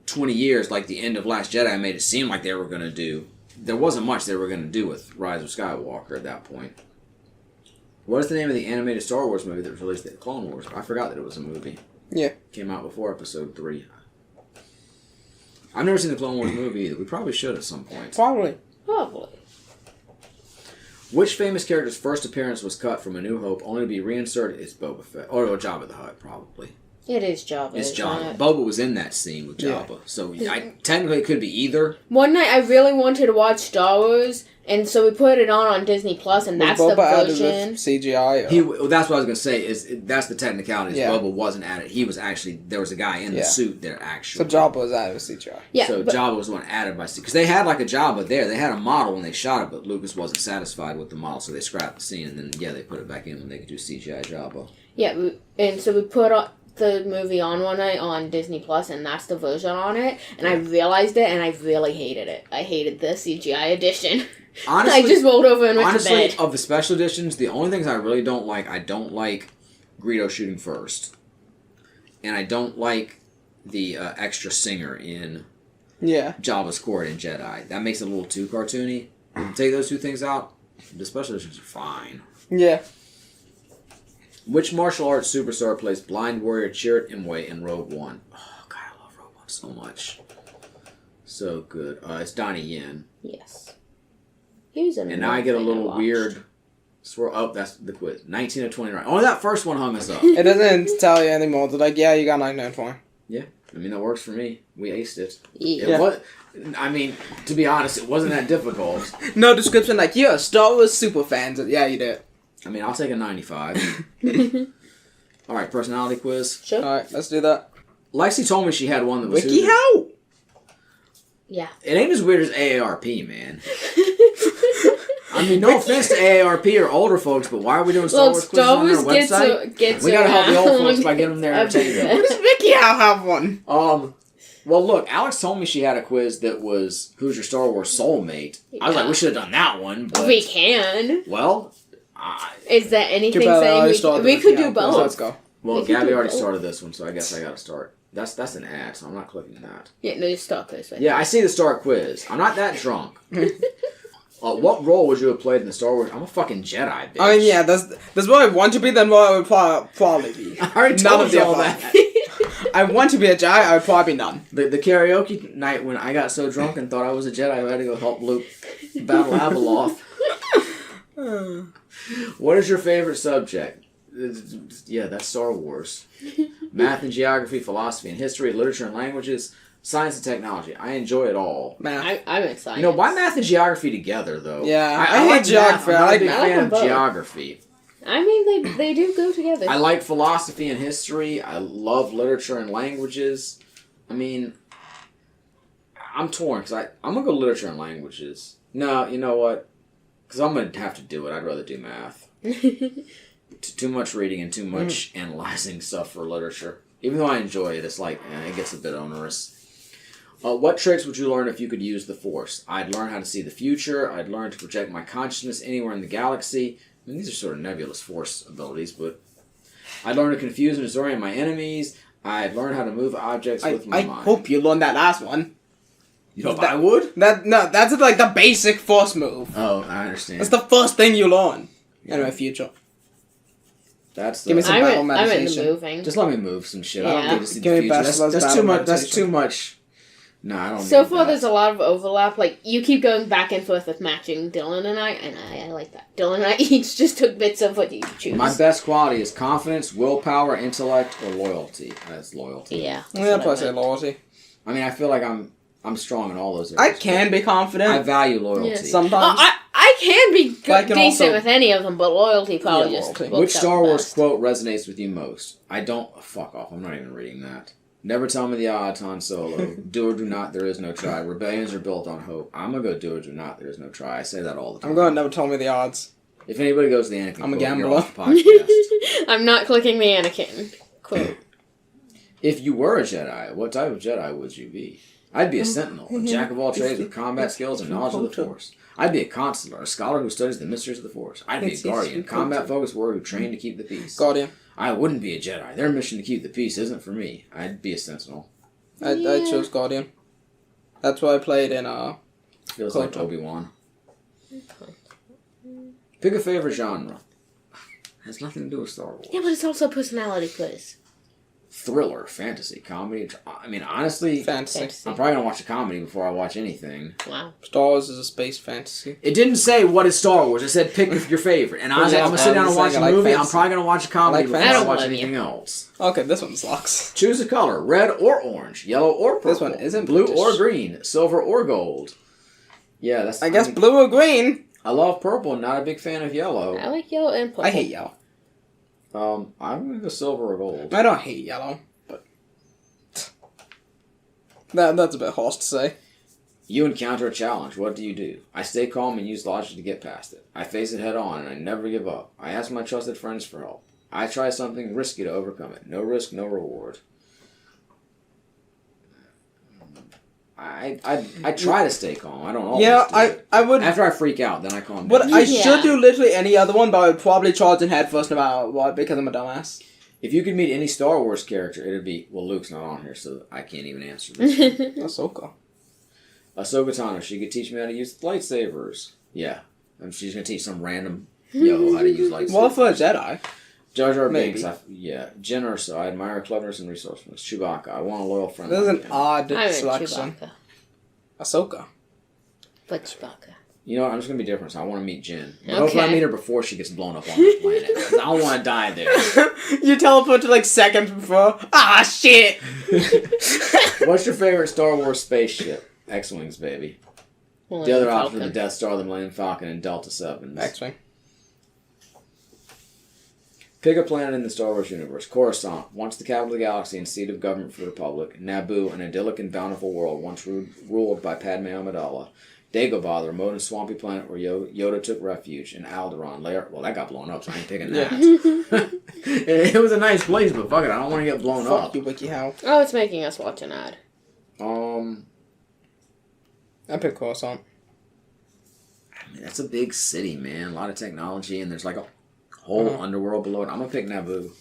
20 years, like the end of Last Jedi made it seem like they were going to do. There wasn't much they were going to do with Rise of Skywalker at that point. What is the name of the animated Star Wars movie that was released at Clone Wars? I forgot that it was a movie. Yeah. Came out before Episode 3. I've never seen the Clone Wars movie either. We probably should at some point. Probably. Which famous character's first appearance was cut from A New Hope only to be reinserted as Boba Fett? Or Jabba the Hutt, probably. It is Jabba. It's isn't Jabba. it? Boba was in that scene with Jabba. Yeah. So technically it could be either. One night I really wanted to watch Star Wars, and so we put it on Disney Plus, and that's the version. CGI. That's what I was gonna say. That's the technicality. Yeah. Boba wasn't added. He was actually there was a guy in the suit there actually. So Jabba was added with CGI. Yeah, So Jabba was the one added by because they had like a Jabba there. They had a model when they shot it, but Lucas wasn't satisfied with the model, so they scrapped the scene and then they put it back in when they could do CGI Jabba. Yeah, and so we put the movie on one night on Disney Plus, and that's the version on it. And I realized it, and I really hated it. I hated the CGI edition. Honestly, I just rolled over and went to bed. Of the special editions, the only things I really don't like, I don't like Greedo shooting first, and I don't like the extra singer in Jabba's court in Jedi. That makes it a little too cartoony. Take those two things out, the special editions are fine. Yeah. Which martial arts superstar plays blind warrior Chirrut Imwe in Rogue One? Oh, God, I love Rogue One so much. So good. It's Donnie Yen. Yes. He was in. And now I get a little weird swirl. Oh, that's the quiz. 19 of 20 right. Only that first one hung us up. It doesn't tell you anymore. They're like, yeah, you got 99 20. Yeah. I mean, that works for me. We aced it. Yeah. It was, I mean, to be honest, it wasn't that difficult. No description like, you're a Star Wars super fan. Yeah, you did. I mean, I'll take a 95. All right, personality quiz. Sure. All right, let's do that. Lexi told me she had one that was... Wiki how? Yeah. It ain't as weird as AARP, man. I mean, no offense to AARP or older folks, but why are we doing Star Wars quizzes on their website? Gets we gotta help the old folks around by getting them their entertainment. What does Wiki how have one? Well, look, Alex told me she had a quiz that was Who's Your Star Wars Soulmate? I was like, we should have done that one, but... We can. Well... Is that anything saying we could do both? Let's go. Well, Gabby already started this one, so I guess I gotta start. That's an ad, so I'm not clicking that. Yeah, no, just start quiz. Yeah, I see the Star Quiz. I'm not that drunk. What role would you have played in the Star Wars? I'm a fucking Jedi, bitch. I mean, yeah, that's what I want to be, then what I would probably be. I already told you all that. I want to be a Jedi, I would probably be none. The karaoke night when I got so drunk and thought I was a Jedi, I had to go help Luke battle Abeloth. What is your favorite subject? Yeah, that's Star Wars. Math and geography, philosophy and history, literature and languages, science and technology. I enjoy it all. Math. I'm in science. You know, why math and geography together, though? Yeah, I like geography. Math. I'm not a big I like fan them of both. geography. I mean, they do go together. I like philosophy and history. I love literature and languages. I mean, I'm torn because I'm going to go literature and languages. No, you know what? Because I'm going to have to do it. I'd rather do math. Too much reading and too much analyzing stuff for literature. Even though I enjoy it, it's like, it gets a bit onerous. What tricks would you learn if you could use the Force? I'd learn how to see the future. I'd learn to project my consciousness anywhere in the galaxy. I mean, these are sort of nebulous Force abilities, but I'd learn to confuse and disorient my enemies. I'd learn how to move objects with my mind. I hope you learned that last one. You know, I would? That's like the basic Force move. Oh, I understand. That's the first thing you learn in my future. That's the, Give me some battle I'm meditation. into moving. Just let me move some shit. I Yeah. don't need to see Give the me future. Bachelor's That's too battle much. That's meditation. too much. No, I don't. So need far, that. there's a lot of overlap. Like, you keep going back and forth with matching Dylan and I like that. Dylan and I each just took bits of what you choose. My best quality is confidence, willpower, intellect, or loyalty. That's loyalty. Yeah. Yeah, plus say loyalty. I mean, I feel like I'm strong in all those I areas. can be confident. I value loyalty. Yeah. Sometimes. I can be But I can decent also- with any of them, but loyalty probably Yeah, just loyalty. works Which out Star Wars best. quote resonates with you most? I don't... Fuck off. I'm not even reading that. Never tell me the odds, Han Solo. Do or do not, there is no try. Rebellions are built on hope. I'm going to go do or do not, there is no try. I say that all the time. I'm going to never tell me the odds. If anybody goes to the Anakin I'm a quote, you're gambler. off the podcast. I'm not clicking the Anakin quote. If you were a Jedi, what type of Jedi would you be? I'd be a Sentinel, a jack of all trades with combat skills and knowledge of the Force. I'd be a Consular, a scholar who studies the mysteries of the Force. I'd be a Guardian, combat-focused warrior who trained to keep the peace. Guardian. I wouldn't be a Jedi. Their mission to keep the peace isn't for me. I'd be a Sentinel. I chose Guardian. That's what I played in, Feels like Obi-Wan. Pick a favorite genre. Has nothing to do with Star Wars. Yeah, but it's also a personality quiz. Thriller, fantasy, comedy. I mean, honestly, Fantasy. I'm probably gonna watch a comedy before I watch anything. Wow. Star Wars is a space fantasy. It didn't say what is Star Wars. It said pick your favorite. And honestly, I'm gonna sit down and watch a movie. I'm probably gonna watch a comedy before I watch anything else. Okay, this one sucks. Choose a color: red or orange, yellow or purple. This one isn't blue British. or green, silver or gold. Yeah, that's. I guess blue or green. I love purple. Not a big fan of yellow. I like yellow and purple. I hate yellow. I'm gonna go silver or gold. I don't hate yellow, but that's a bit harsh to say. You encounter a challenge. What do? I stay calm and use logic to get past it. I face it head on and I never give up. I ask my trusted friends for help. I try something risky to overcome it. No risk, no reward. I try to stay calm. I don't always do it. I would. After I freak out, then I calm But down. I should do literally any other one, but I would probably charge in head first no matter what because I'm a dumbass. If you could meet any Star Wars character, it'd be... Well, Luke's not on here, so I can't even answer this. Ahsoka. Ahsoka Tano. She could teach me how to use lightsabers. Yeah. And she's going to teach some random yo how to use lightsabers. Well, for a Jedi. Jar Jar Maybe. Binks. Jen Erso. I admire her cleverness and resourcefulness. Chewbacca. I want a loyal friend. This is like an him. odd I'm selection. Chewbacca. Ahsoka. But Chewbacca. You know what? I'm just going to be different, so I want to meet Jen. But Okay. hopefully I meet her before she gets blown up on this planet. 'Cause I don't want to die there. You teleport to like seconds before. Ah, shit! What's your favorite Star Wars spaceship? X-Wings, baby. Well, The other Falcon. options are the Death Star, the Millennium Falcon, and Delta 7s. X-Wing. Pick a planet in the Star Wars universe. Coruscant, once the capital of the galaxy and seat of government for the Republic. Naboo, an idyllic and bountiful world once ruled by Padme Amidala. Dagobah, the remote and swampy planet where Yoda took refuge. And Alderaan, well, that got blown up, so I ain't picking that. It was a nice place, but fuck it, I don't want to get blown Fuck up. you, WikiHow. Oh, it's making us watch an ad. I pick Coruscant. I mean, that's a big city, man. A lot of technology, and there's like a whole underworld below it. I'm gonna pick Naboo.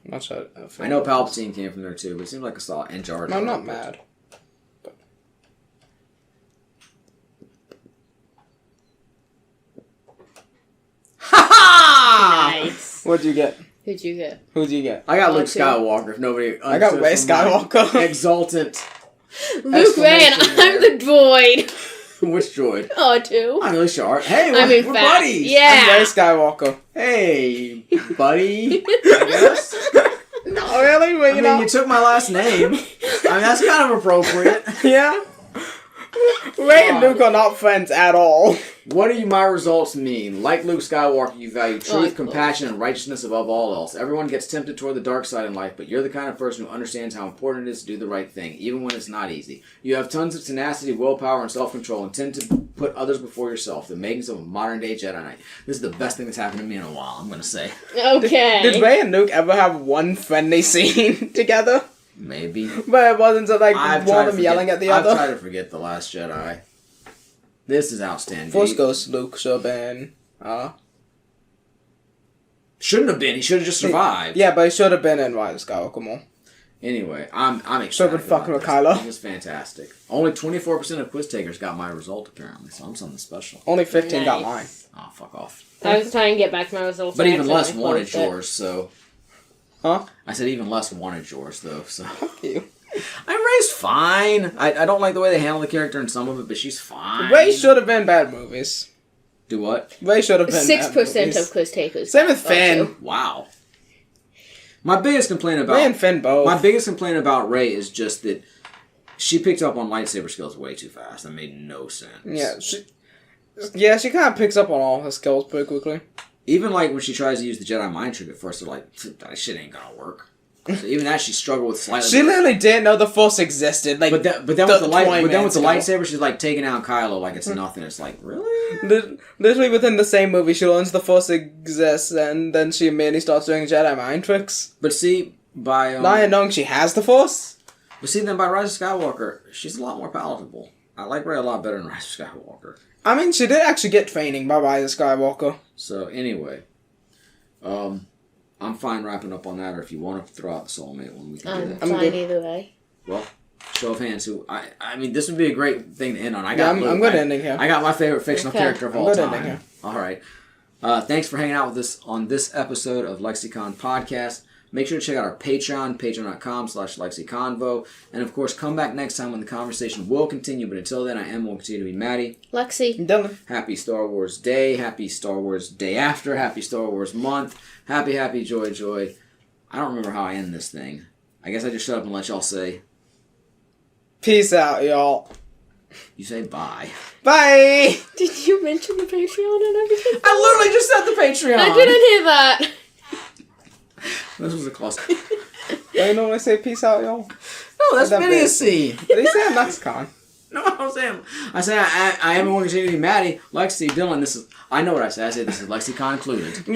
I'm not sure. I know Palpatine came from there too, but it seems like a solid. And Jar Jar. I'm not mad. But... Ha ha! Nice. What'd you get? Who'd you get? Who'd you get? I got Luke Two. Skywalker. If nobody, I got Ray Skywalker. Exultant. Luke Ray and I'm the droid. Which droid? R2. I'm really short. Hey, I mean, we're fat. buddies. I'm Ray Yeah. Skywalker. Hey, buddy. I guess. Oh, really? Well, I mean, you took my last name. I mean, that's kind of appropriate. Yeah. Ray and Luke are not friends at all. What do my results mean? Like Luke Skywalker, you value truth, Like compassion, and righteousness above all else. Everyone gets tempted toward the dark side in life, but you're the kind of person who understands how important it is to do the right thing, even when it's not easy. You have tons of tenacity, willpower, and self-control, and tend to put others before yourself. The makings of a modern-day Jedi Knight. This is the best thing that's happened to me in a while, I'm going to say. Okay. Did Ray and Luke ever have one friendly scene together? Maybe. But it wasn't so, like I've one tried of to them forget- yelling at the I've other. tried to forget The Last Jedi. This is outstanding. Force Ghost Luke should have been. Shouldn't have been. He should have just survived. Yeah, but he should have been in Rise of Skywalker more. Anyway, I'm excited. Should have been fucking with Kylo. This is fantastic. Only 24% of quiz takers got my result, apparently, so I'm something special. Only 15 got mine. Nice. Oh, fuck off. I was trying to get back my results. But I even less accidentally wanted closed it. yours, so... Huh? I said even less wanted yours, though, so... Fuck you. Ray's fine. I don't like the way they handle the character in some of it, but she's fine. Ray should have been bad movies. Do what? Ray should have been 6% bad movies. of quiz takers. Same with got Finn. R2. Wow. My biggest complaint about... Ray and Finn both. My biggest complaint about Ray is just that she picked up on lightsaber skills way too fast. That made no sense. Yeah, she kind of picks up on all her skills pretty quickly. Even like when she tries to use the Jedi mind trick at first, they're like, that shit ain't gonna work. So even that she struggled with slightly. She literally didn't know the Force existed. Like, But then with the lightsaber, she's like taking out Kylo like it's nothing. It's like, really? Literally within the same movie, she learns the Force exists, and then she immediately starts doing Jedi mind tricks. But see, by Not knowing she has the Force. but see, then by Rise of Skywalker, she's a lot more palatable. I like Rey a lot better than Rise of Skywalker. I mean, she did actually get training by Rise of Skywalker. So anyway, I'm fine wrapping up on that. Or if you want to throw out the soulmate one, we can do that. I'm Fine good. either way. Well, show of hands. Who I mean, this would be a great thing to end on. I'm good ending here. I got my favorite fictional Okay. character of I'm all good ending time. here. All right. Thanks for hanging out with us on this episode of LexiCon Podcast. Make sure to check out our Patreon, patreon.com/LexiConvo. And of course, come back next time when the conversation will continue. But until then, I will continue to be Maddie. Lexi. Dylan. Happy Star Wars Day. Happy Star Wars Day After. Happy Star Wars Month. Happy, joy. I don't remember how I end this thing. I guess I just shut up and let y'all say. Peace out, y'all. You say bye. Bye! Did you mention the Patreon and everything? I literally just said the Patreon. I didn't hear that. This was a close. Don't you normally say peace out, y'all? No, that's idiocy. They say on LexiCon. No, I don't say. I say I am going to continue to be Maddie, Lexi, Dylan. This is. I know what I say. I say this is LexiCon included. Bye.